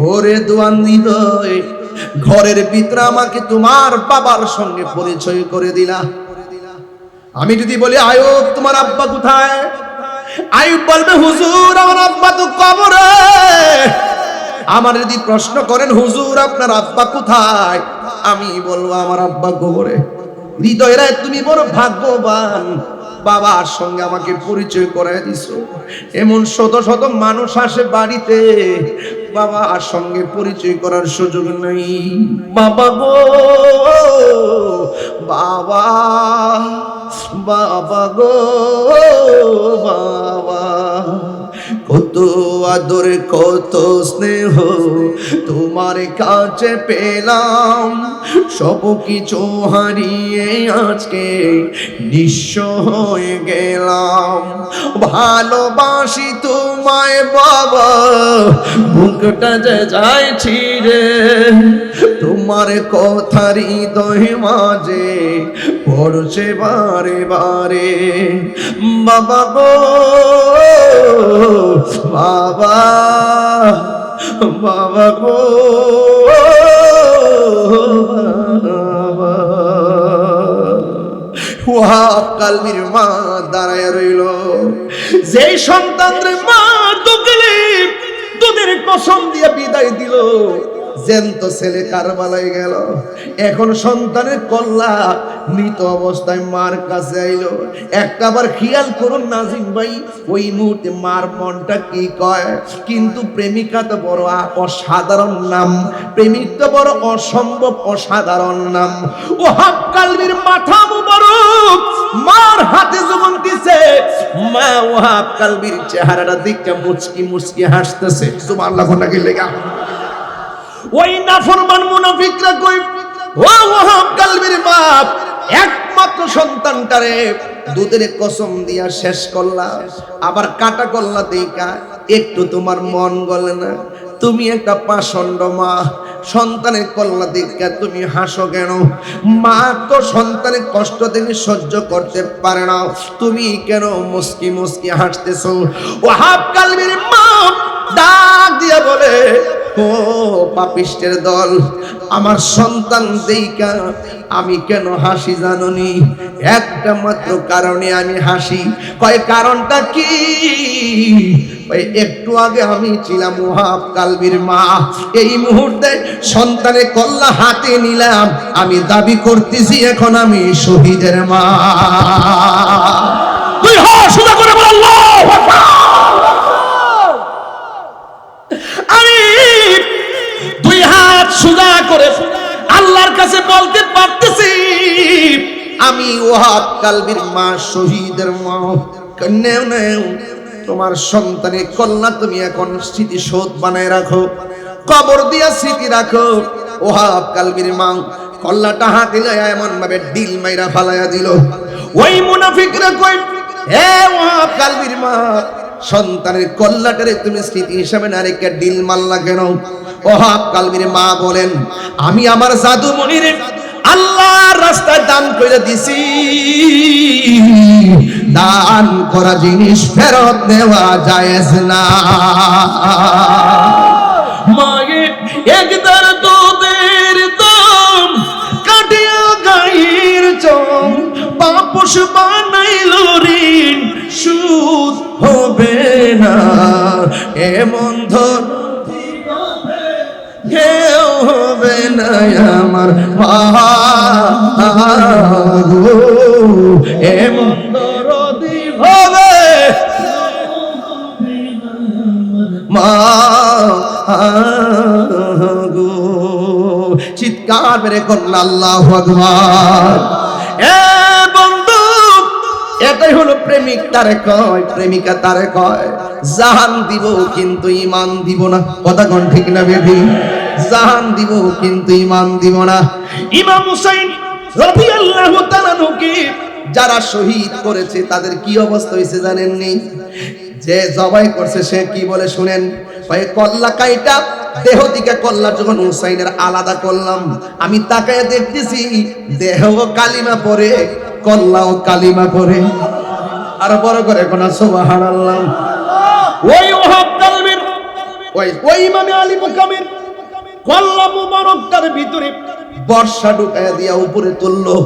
ওরে দোয়ান্দিদ ঘরের ভিতরে আমাকে তোমার বাবার সঙ্গে পরিচয় করে দিলা। আমি যদি বলি আয়ুব তোমার আব্বা কোথায়, আয়ুব বলবে হুজুর আমার আব্বা তো কবরে। আমার যদি প্রশ্ন করেন হুজুর আপনার আব্বা কোথায়, আমি বলবো আমার আব্বা কবরে। হৃদয়েরা তুমি বড় ভাগ্যবান, বাবার সঙ্গে আমাকে পরিচয় করায় দিছো। এমন শত শত মানুষ আসে বাড়িতে, বাবার সঙ্গে পরিচয় করার সুযোগ নেই। বাবা গো বাবা, বাবা গো বাবা, কত আদর কত স্নেহ তোমার কাছে পেলাম, সব কিছু হারিয়ে আজকে নিঃস্ব হয়ে গেলাম। ভালোবাসি তোমায় বাবা, বুকটা যে যায় ছিঁড়ে, তোমার কথা হৃদয় মাঝে পড়ছে বারে বারে। বাবা গো বাবা, বাবা গো বাবা। ওয়াহাব কালবির মা দাঁড়ায় রইল। যেই সন্তানরে মা দুধের কসম দিয়ে বিদায় দিল, জ্যান্ত ছেলে কারবালায় গেল, এখন সন্তানের কল্লা মৃত অবস্থায় মার কাছে আইলো। একটাবার খেয়াল করুন নাজিম ভাই, ওই মুহূর্তে মার মনটা কি কয়। কিন্তু প্রেমিকা তো বড় অসাধারণ নাম, প্রেমিক তো বড় অসম্ভব অসাধারণ নাম। ওয়াহাব কালবির মাথা মুবারক মার হাতে যখন দিছে, মা ওয়াহাব কালবির চেহারাটা দেখে মুচকি মুচকি হাসতেছে। সুবহানাল্লাহ নাকি লেগা। ওই নাফরমান মুনাফিকরা কই, ও ওয়াহাব কালবির বাপ, একমাত্র সন্তানটারে দুধের কসম দিয়া শেষ করলা, আবার কাটা করলা দেখা একটু তোমার মন গলে না? তুমি একটা পাষণ্ড মা, সন্তানের কল্লা দেখা তুমি হাসো কেন? মা তো সন্তানের কষ্ট দেখে সহ্য করতে পারে না, তুমি কেন মুস্কি মুস্কি হাসতেছো? ওয়াহাব কালবির মা ডাক দিয়া বলে, ও পাপিষ্টের দল, আমার সন্তান দেইকা আমি কেন হাসি জানোনি? একটা মাত্র কারণে আমি হাসি। কয় কারণটা কি? একটু আগে আমি ছিলাম ওয়াহাব কালবির মা, এই মুহূর্তে সন্তানের কল্লা হাতে নিলাম, আমি দাবি করতেছি এখন আমি শহীদের মা। তুই হ সুদা করে বল আল্লাহু আকবার। আমি দুই হাত সুজা করে আল্লাহর কাছে বলতে পারতেছি, আমি ওয়াহাব কালবির মা, শহীদের মা। নেও নেও তোমার সন্তানের কল্লা তুমি এখন স্মৃতিশোধ বানায় রাখো, কবর দিয়া স্মৃতি রাখো। ওয়াহাব কালবির মা কল্লাটা হাতে লয়া এমন ভাবে ডিল মাইরা ফালাইয়া দিল। ওই মুনাফিকরা কই, হে ওয়াহাব কালবির মা, সন্তানের কল্লাটারে তুমি স্মৃতি হিসাবে না রেখে ডিল মারলা কেন? ওয়াহাব কালবির মা বলেন, আমি আমার জাদু মনিরে আল্লাহর রাস্তায় দান করে দিছি, দান করা জিনিস ফেরত নেওয়া জায়েজ না। মায়ের একদার দুধের দাম কাটিয়া গায়ের চম, পাপস বানাইল ঋণ সুদ হবে না, এমন ধর কেউ হবে না আমার মা গো, এমন দরদি হবে মা গো। চিৎকার মেরে করল আল্লাহু আকবার। এ বন্ধু, এটাই হলো প্রেমিক তারে কয়, প্রেমিকা তারে কয় জাহান দিব কিন্তু ঈমান দিব না। কথা কোন ঠিক না বেবি? জাহান দিব কিন্তু ঈমান দিব না। ইমাম হুসাইন রাদিয়াল্লাহু তাআলা নুকে যারা শহীদ করেছে তাদের কি অবস্থা হয়েছে জানেন নি? যে জবাই করছে সে কি বলে শুনেন, ভাই কল্লা কাইটা দেহ থেকে কল্লা যখন হুসাইনের আলাদা করলাম, আমি তাকায় দেখতেছি দেহও কালিমা পড়ে কল্লাও কালিমা পড়ে। আর বড় করে কোন সুবহানাল্লাহ। ওই ওয়াহাব কালবির ওই ইমামে আলী মুকামের কল্লা মুবারকটার ভিতরে বর্ষা ঢুকায়া দিয়া উপরে তুললো।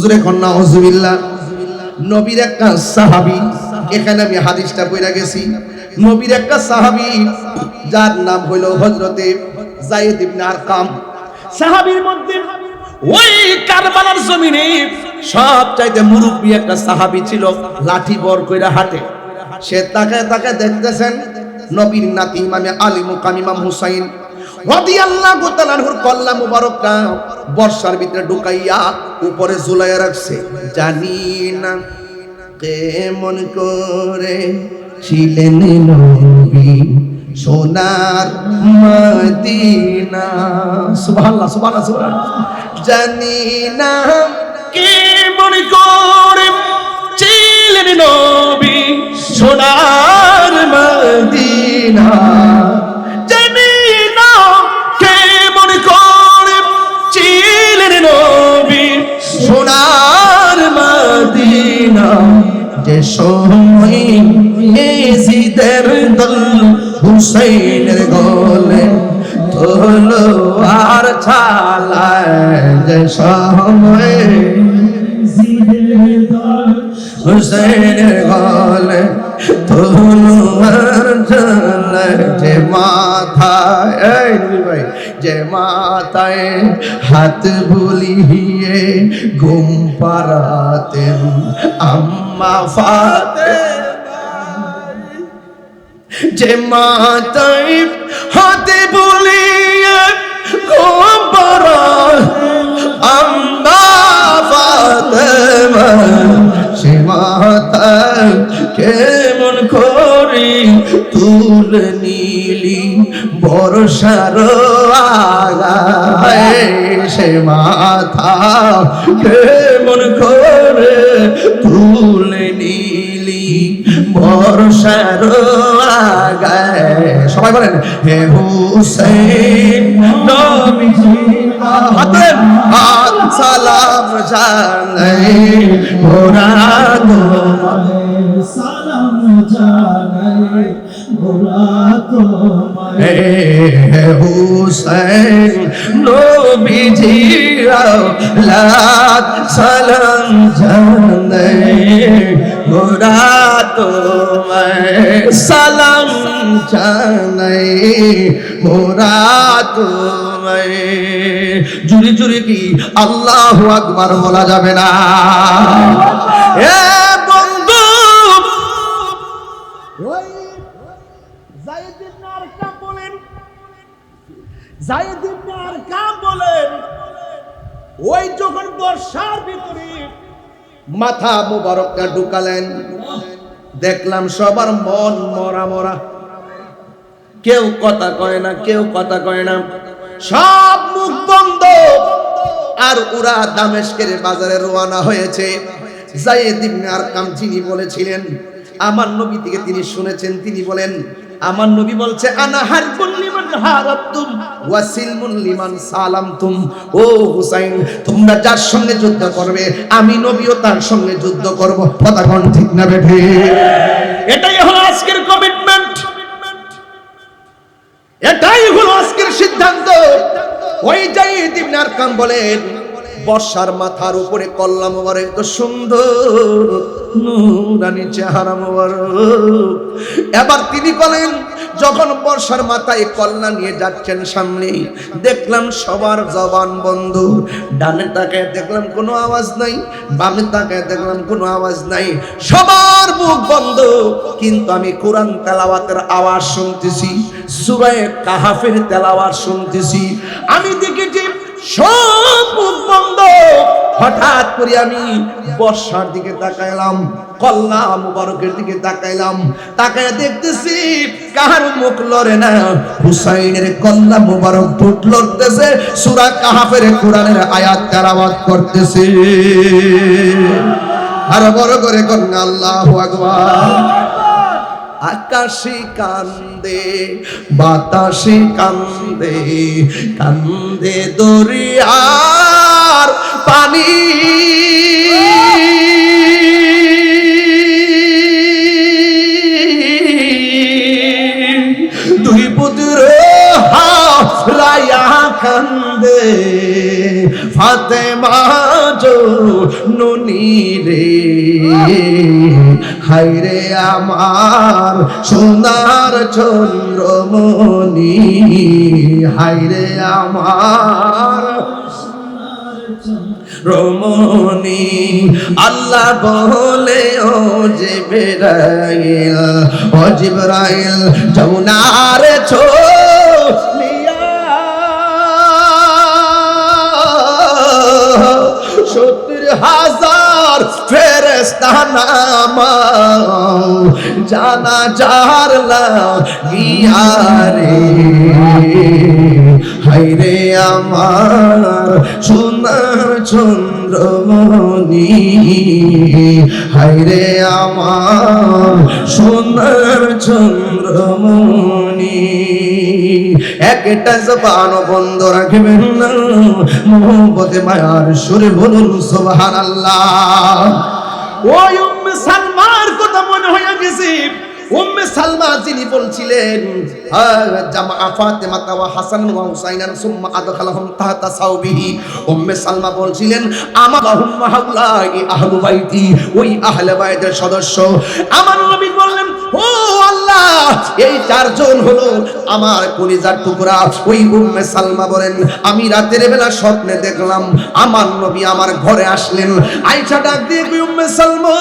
জোরে কোন নাউজুবিল্লাহ। নবীর একটা সাহাবী, এখানে আমি হাদিসটা পড়া গেছি, নবীর একটা সাহাবী যার নাম হলো হযরতে যায়েদ ইবনে আরকাম। সাহাবীর মধ্যে ওই কারবালার জমিনে সবচাইতে মুরব্বী একটা সাহাবী ছিল, লাঠি বর কইরা হাঁটে। সে তাকায় তাকায় দেখতেছেন নবীর নাতি ইমামে আলী মুকাম ইমাম হুসাইন রাদিয়াল্লাহু তাআলা আনহুর কল্লা মুবারকটা বর্ষার ভিতরে ঢুকাইয়া উপরে ঝুলাইয়া রাখছে। জানি না কেমন করে ছিলেন নবী সোনার মদিনা। সুবহানাল্লাহ সুবহানাল্লাহ সুবহানাল্লাহ। জানি না কেমন করে ছিলেন নবী সোনার মদিনা। জানি না কেমন করে ছিলেন নবী সোনার মদিনা। যে সময় এজিদের দল হুসাইনের গলে তলোয়ার চালায়, যে সময় হুসাইনের গলে তলোয়ার চালায়, যে মাথায় ভাই যে মাথায় হাত বুলিয়ে ঘুম পাড়াতেন আম্মা ফাতেমা, যে মাথায় হাত বুলিয়ে ঘুম পাড়াতেন আম্মা ফাতেমা। সে মাথায় কেমন করি তুলে নিলি বর্ষার আগায়। সে মাথা কেমন করে তুলে নিলি বর্ষার আগায়। সবাই বলেন হে হুসাইন নবীজি হাতে হাত সালাম জানাই মোরা তোমায়, সালাম জানাই মোরা তোমায়। হে হুসাইন নবীজি আওলাদ সালাম জানাই মোরা তোমায়, সালাম জানাই মোরা তোমায়। জুরি জুরি কি আল্লাহু আকবার বলা যাবে না? এ বন্ধু ওই যায়েদ ইবনে আরকাম বলেন, যায়েদ ইবনে আরকাম বলেন ওই যখন বর্ষার ভিতরে মাথা মুবারকটা ঢুকালেন, দেখলাম সবার মন মরা মরা, কেউ কথা কয় না, কেউ কথা কয় না, সব মুখ বন্ধ। আর ওরা দামেস্কের বাজারে রওনা হয়েছে। যায়েদ ইবনে আরকাম যিনি বলেছিলেন আমার নবী থেকে তিনি শুনেছেন, তিনি বলেন আমার নবী বলছে আনা হারবুল লিমান হারাবতুম ওয়া সিলমুন লিমান সালামতুম। ও হুসাইন তোমরা যার সঙ্গে যুদ্ধ করবে আমি নবীও তার সঙ্গে যুদ্ধ করব। কথা কোন ঠিক না বেঠে? এটাই হলো আজকের কমিটমেন্ট, এটাই হলো আজকের সিদ্ধান্ত। ওই যায়েদ ইবনে আরকাম বলেন বর্ষার মাথার উপরে কল্লা মোবারক, তো সুন্দর নূরানি চেহারা মোবারক। এবার তিনি বলেন যখন বর্ষার মাথায় কল্লা নিয়ে যাচ্ছেন সামনে, দেখলাম সবার জবান বন্ধ। ডানে তাকায় দেখলাম কোনো আওয়াজ নাই, বামে তাকায় দেখলাম কোনো আওয়াজ নাই, সবার মুখ বন্ধ। কিন্তু আমি কোরআন তেলাওয়াতের আওয়াজ শুনতেছি, সূরা কাহাফের তেলাওয়াত শুনতেছি। আমি দেখেছি সব মুখ বন্ধ। হঠাৎ করে আমি বর্ষার দিকে তাকাইলাম, কল্লা মুবারকের দিকে তাকাইলাম, তাকায় দেখতেছি কার মুখ লড়ে না, হুসাইনের কল্লা মুবারক ঠোঁট লড়তেছে, সূরা কাহাফের কোরআনের আয়াত তেলাওয়াত করতেছে। আর বড় করে কন্যা আল্লাহু আকবার। আকাশে কান্দে বাতাসে কান্দে, কান্দে দরিয়ার পানি, দুই পুত্র হারায়া কান্দে, ফাতেমা ননি রে, হায়রে আমার সোনার চন্দ্রমণি, হায়রে আমার রমণী। আল্লাহ বলে ও জিবরাইল, ও জিবরাইল যমুনার ছলিয়া 70,000 ফেরেশতা নামাও জানাজার লাগিয়া রে, হায়রে আমার সোনার চন্দ্রমণি, হায়রে আমার সোনার চন্দ্রমণি। একটা জবান বন্ধ রাখবেন না, মোহব্বতে মায়ার সুরে বলুন সুবহানাল্লাহ। ওই উম্মে সালমার কথা মনে হয়ে গেছে। উম্মে সালমা যিনি বলছিলেন জামা ফাতেমা ওয়া হাসান ওয়া হুসাইনান সুম্মা আদখালাহুম তাহতা সাওবিহি, উম্মে সালমা বলছিলেন আমাহুম্মা হাউলাই আহলু বাইতি, ওই আহলে বাইতের সদস্য। আমার নবী বললেন ও আল্লাহ, এই চারজন হলো আমার কলিজার টুকরা। ওই উম্মে সালমা বলেন আমি রাতের বেলা স্বপ্নে দেখলাম আমার নবী আমার ঘরে আসলেন। আয়েশা ডাক দিয়ে কই উম্মে সালমা,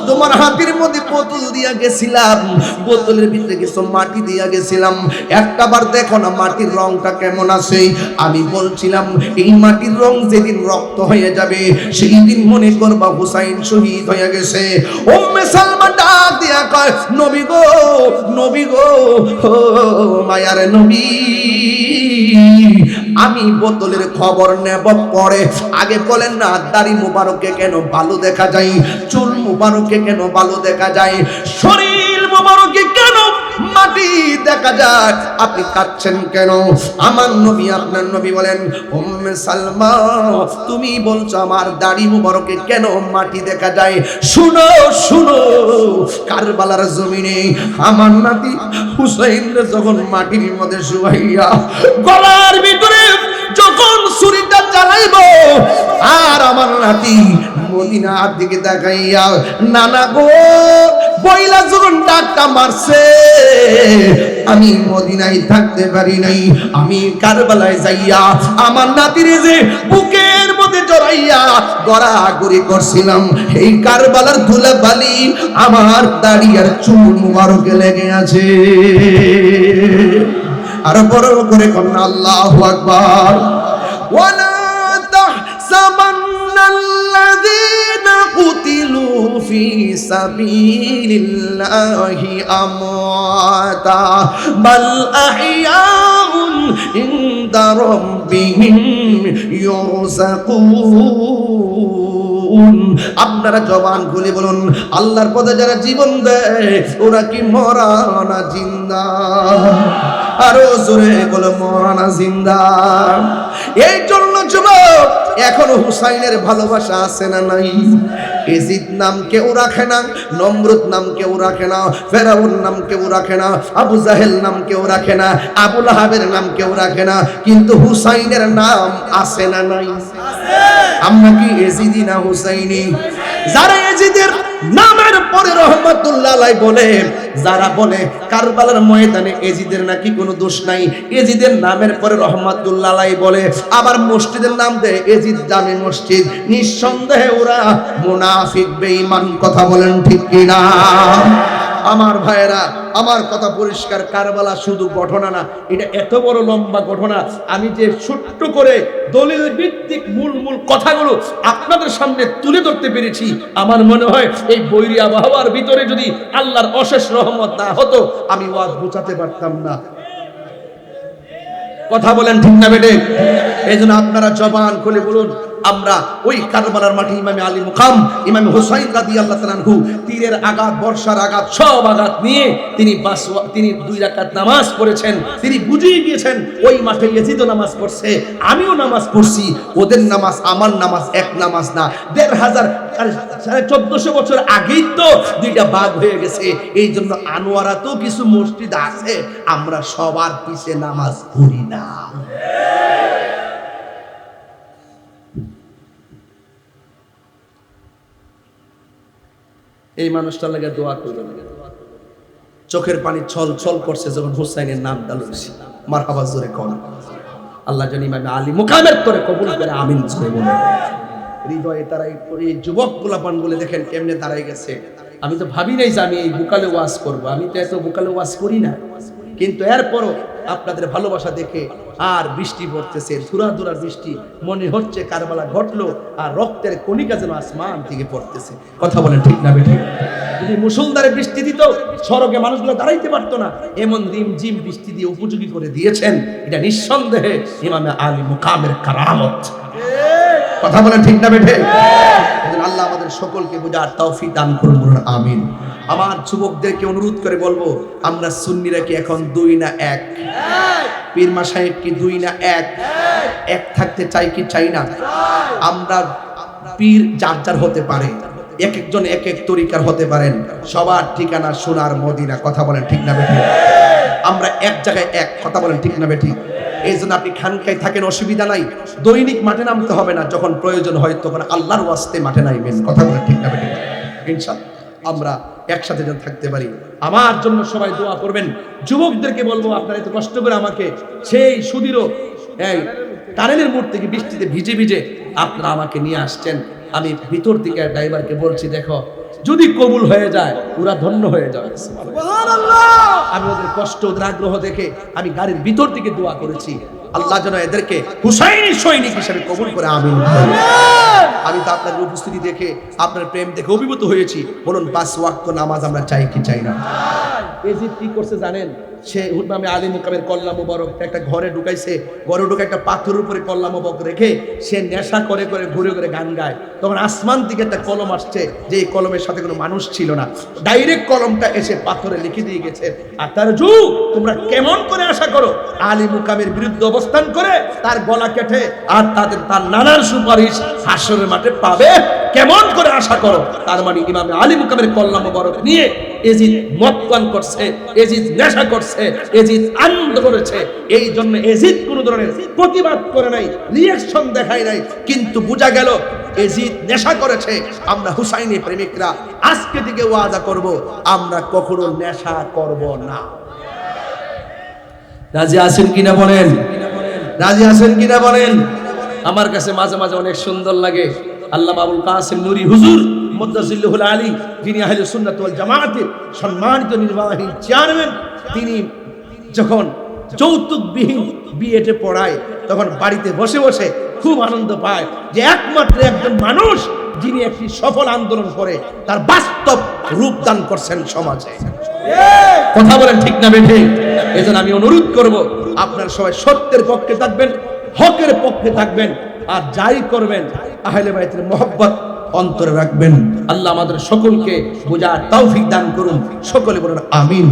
তোমার হাতের মধ্যে বোতল দিয়া গেছিলাম, বোতলের ভিতরে কিছু মাটি দিয়া গেছিলাম, একটাবার দেখো না মাটির রংটা কেমন আছে। আমি বলছিলাম এই মাটির রং যেদিন রক্ত হয়ে যাবে সেই দিন মনে করবা হুসাইন শহীদ হয়ে গেছে। উম্মে সালমা ডাক দিয়া কয় নবী গো, নবী গো, ও মায়ার নবী, আমি বোতলের খবর নেব পরে, আগে বলেন না দাড়ি মুবারকে কেন ভালো দেখা যায়, চুল মুবারকে কেন ভালো দেখা যায়, শরীর মুবারকে কেন মাটি দেখা যায়, আপনি কাঁদছেন কেন? আমার নবী আপনার নবী বলেন উম্মে সালমা তুমি বলছো আমার দাড়ি মুবারকে কেন মাটি দেখা যায়, শুনো শুনো, কারবালার জমিনে আমার নাতি হুসাইন যখন মাটির মধ্যে শুয়াইয়া গলার ভিতরে যখন ছুরিটা চালাইব আর আমার নাতি মদিনার দিকে তাকাইয়া নানা গো বইলা যখন ডাকটা মারছে, আমি মদিনায় থাকতে পারি নাই, আমি কারবালায় যাইয়া আমার নাতির যে বুকের মধ্যে জড়াইয়া গড়াগড়ি করছিলাম, এই কারবালার ধুলাবালি আমার দাড়ি আর চুল মুবারকে লেগে আছে। আর বড় করে কন্যা আল্লাহু আকবার। ওয়ালা তাহসাবান্নাল্লাযীনা কুতিলু ফি সাবিলিল্লাহি আমওয়াতা বাল আহইয়াউন ইনদা রাব্বিহিম ইউরযাকুন। আপনারা জবান খুলে বলুন আল্লাহর পথে যারা জীবন দেয় ওরা কি মরা না জিন্দা? আরো জোরে বলো মরা না জিন্দা? এই জন্য যুবক এখনো হুসাইনের ভালোবাসা আছে না নাই? এজিদ নাম কেউ রাখে না, নমরুদ নাম কেউ রাখে না, ফেরাউন নাম কেউ রাখে না, আবু জাহেল নাম কেউ রাখে না, আবু লাহাবের নাম কেউ রাখে না, কিন্তু হুসাইনের নাম আছে না নাই? আমরা কি এজিদি না হুসাইনি? যারা এজিদের নামের পরে রহমাতুল্লাহ আলাইহি বলে, যারা বলে কারবালার ময়দানে এজিদের নাকি কোনো দোষ নাই, এজিদের নামের পরে রহমাতুল্লাহ আলাইহি বলে, আবার মসজিদের নাম দেয় এজিদ জামে মসজিদ, নিঃসন্দেহে ওরা মুনাফিক বেঈমান। কথা বলেন ঠিক কিনা? আমার ভাইয়েরা, আমার কথা পরিষ্কার, কারবালা শুধু ঘটনা না, এটা এত বড় লম্বা ঘটনা। আমি যে ছোট্ট করে দলিল ভিত্তিক মূল কথাগুলো আপনাদের সামনে তুলে ধরতে পেরেছি, আমার মনে হয় এই বৈরী আবহাওয়ার ভিতরে যদি আল্লাহর অশেষ রহমত না হতো আমি ওয়াজ বোঝাতে পারতাম না। কথা বলেন ঠিক না বেটে? এই জন্য আপনারা জবান খুলে বলুন আমরা ওই কারবালার মাঠে ইমামে আলী মুকাম ইমাম হুসাইন রাদিয়াল্লাহু তাআলা আনহু তীরের আঘাত, বর্ষার আঘাত, সব আঘাত নিয়ে তিনি 2 রাকাত নামাজ পড়েছেন। তিনি বুঝিয়ে গিয়েছেন ওই মাঠে ইয়াজিদও নামাজ পড়ছে, আমিও নামাজ পড়ছি, ওদের নামাজ আমার নামাজ এক নামাজ না। 1500 1400 বছর আগেই তো 2টা ভাগ হয়ে গেছে। এই জন্য আনোয়ারাতেও কিছু মসজিদ আছে, আমরা সবার পিছে নামাজ পড়ি না। এই মানুষটার লাগে দোয়া করবেন। চোখের পানি ছল ছল করছে যখন হুসাইনের নাম ডালছি, মারহাবা জোরে কোন আল্লাহ জানি ইমাম আলী মুকামের করে কবুল করে আমিন জোরে বলে। হৃদয়ে তারা এই যুবক পোলাপান বলে দেখেন কেমনে দাঁড়াই গেছে। আমি তো ভাবি নাই যে আমি এই বুকালে ওয়াজ করব, আমি তো এত বুকালে ওয়াজ করি না, কিন্তু এরপরও আপনাদের ভালোবাসা দেখে আর বৃষ্টি পড়তেছে, ধুরা ধুরার বৃষ্টি, মনে হচ্ছে কারবালা ঘটলো আর রক্তের কণিকা যেন আসমান থেকে পড়তেছে। কথা বলেন ঠিক না বেঠিক? যদি মুষলধারে বৃষ্টি দিত সড়কে মানুষগুলো দাঁড়াইতে পারতো না, এমন রিমঝিম বৃষ্টি দিয়ে উপযোগী করে দিয়েছেন। এটা নিঃসন্দেহে ইমামে আলী মুকামের কারামত। কথা বলেন ঠিক না বেঠিক? আল্লাহ আমাদের সকলকে বোঝার তৌফিক দান করুন, বলুন আমিন। আমার যুবকদেরকে অনুরোধ করে বলবো, আমরা সুন্নিরা কি এখন দুই না এক? পীর মাশায়েখ কি দুই না এক? এক থাকতে চাই কি চাই না? আমরা পীর যার যার হতে পারে, এক একজন এক এক তরিকার হতে পারেন, সবার ঠিকানা সোনার মদিনা। কথা বলেন ঠিক না বেঠিক? আমরা এক জায়গায় এক। কথা বলেন ঠিক না বেঠিক? এই জন্য আপনি খানকায় থাকেন, অসুবিধা নাই, দৈনিক মাঠে নামতে হবে না, যখন প্রয়োজন হয় তখন আল্লাহর ওয়াস্তে মাঠে নামবেন। কথা বলেন ঠিক না বেঠিক? ইনশাআল্লাহ আমরা একসাথে যেন থাকতে পারি। আমার জন্য সবাই দোয়া করবেন। যুবকদেরকে বলবো, আপনারা এত কষ্ট করে আমাকে সেই সুদীরও এই টানেলের মোড় থেকে বৃষ্টিতে ভিজে ভিজে আপনারা আমাকে নিয়ে আসছেন। আমি ভিতর থেকে ড্রাইভারকে বলছি, দেখো যদি কবুল হয়ে যায় পুরা ধন্য হয়ে যাবে। আমি ওদের কষ্ট, ওদের আগ্রহ দেখে আমি গাড়ির ভিতর থেকে দোয়া করেছি, আল্লাহ যেন এদেরকে হুসাইনি সৈনিক হিসেবে কবুল করে। আমিন। আমি তো আপনার উপস্থিতি দেখে, আপনার প্রেম দেখে অভিভূত হয়েছি। বলুন 5 ওয়াক্ত নামাজ আমরা চাই কি চাই না? এজিদ কি করছে জানেন? সে ইমামে আলী মুকামের কল্লা মুবারক একটা ঘরে ঢুকাইছে, ঘরে ঢুকে একটা পাথরের উপরে কল্লা মুবারক রেখে সে নেশা করে করে ঘুরে ঘুরে গান গায়। তখন আসমান থেকে একটা কলম আসছে, যে এই কলমের সাথে কোনো মানুষ ছিল না, ডাইরেক্ট কলমটা এসে পাথরে লিখে দিয়ে গেছে, আতারজু, তোমরা কেমন করে আশা করো আলী মুকামের বিরুদ্ধে অবস্থান করে তার গলা কেটে আর তার নানার সুপারিশ হাসরের মাঠে পাবে? কেমন করে আশা করো? তার মানে ইমামে আলী মুকামের কল্লা মুবারক নিয়ে এজিদ মদ পান করছে, এজিদ নেশা করছে, এজিদ আনন্দ করেছে। এই জন্য এজিদ কোন ধরনের প্রতিবাদ করে নাই, রিঅ্যাকশন দেখায় নাই, কিন্তু বোঝা গেল এজিদ নেশা করেছে। আমরা হুসাইনি প্রেমিকরা আজকে থেকে ওয়াদা করব, আমরা কখনো নেশা করব না। রাজি আছেন কিনা বলেন? রাজি আছেন কিনা বলেন? আমার কাছে মাঝে মাঝে অনেক সুন্দর লাগে, আল্লামা আবুল কাসিম নুরি হুজুর মুদ্দাজিল্লাহুল আলী, যিনি আহলে সুন্নাত ওয়াল জামাতের সম্মানিত নির্বাহী চেয়ারম্যান, তিনি যখন যৌতুকবিহীন বিএতে পড়ায় তখন বাড়িতে বসে বসে খুব আনন্দ পায় যে একমাত্র একজন মানুষ যিনি একটি সফল আন্দোলন করে তার বাস্তব রূপদান করছেন সমাজে। কথা বলেন ঠিক না বেঠিক? এজন্য আমি অনুরোধ করব, আপনারা সবাই সত্যের পক্ষে থাকবেন, হকের পক্ষে থাকবেন, আর যাই করবেন আহলে বাইতের মহব্বত অন্তরে রাখবেন। আল্লাহ আমাদের সকলকে বোঝার তৌফিক দান করুন। সকলে বলেন আমিন।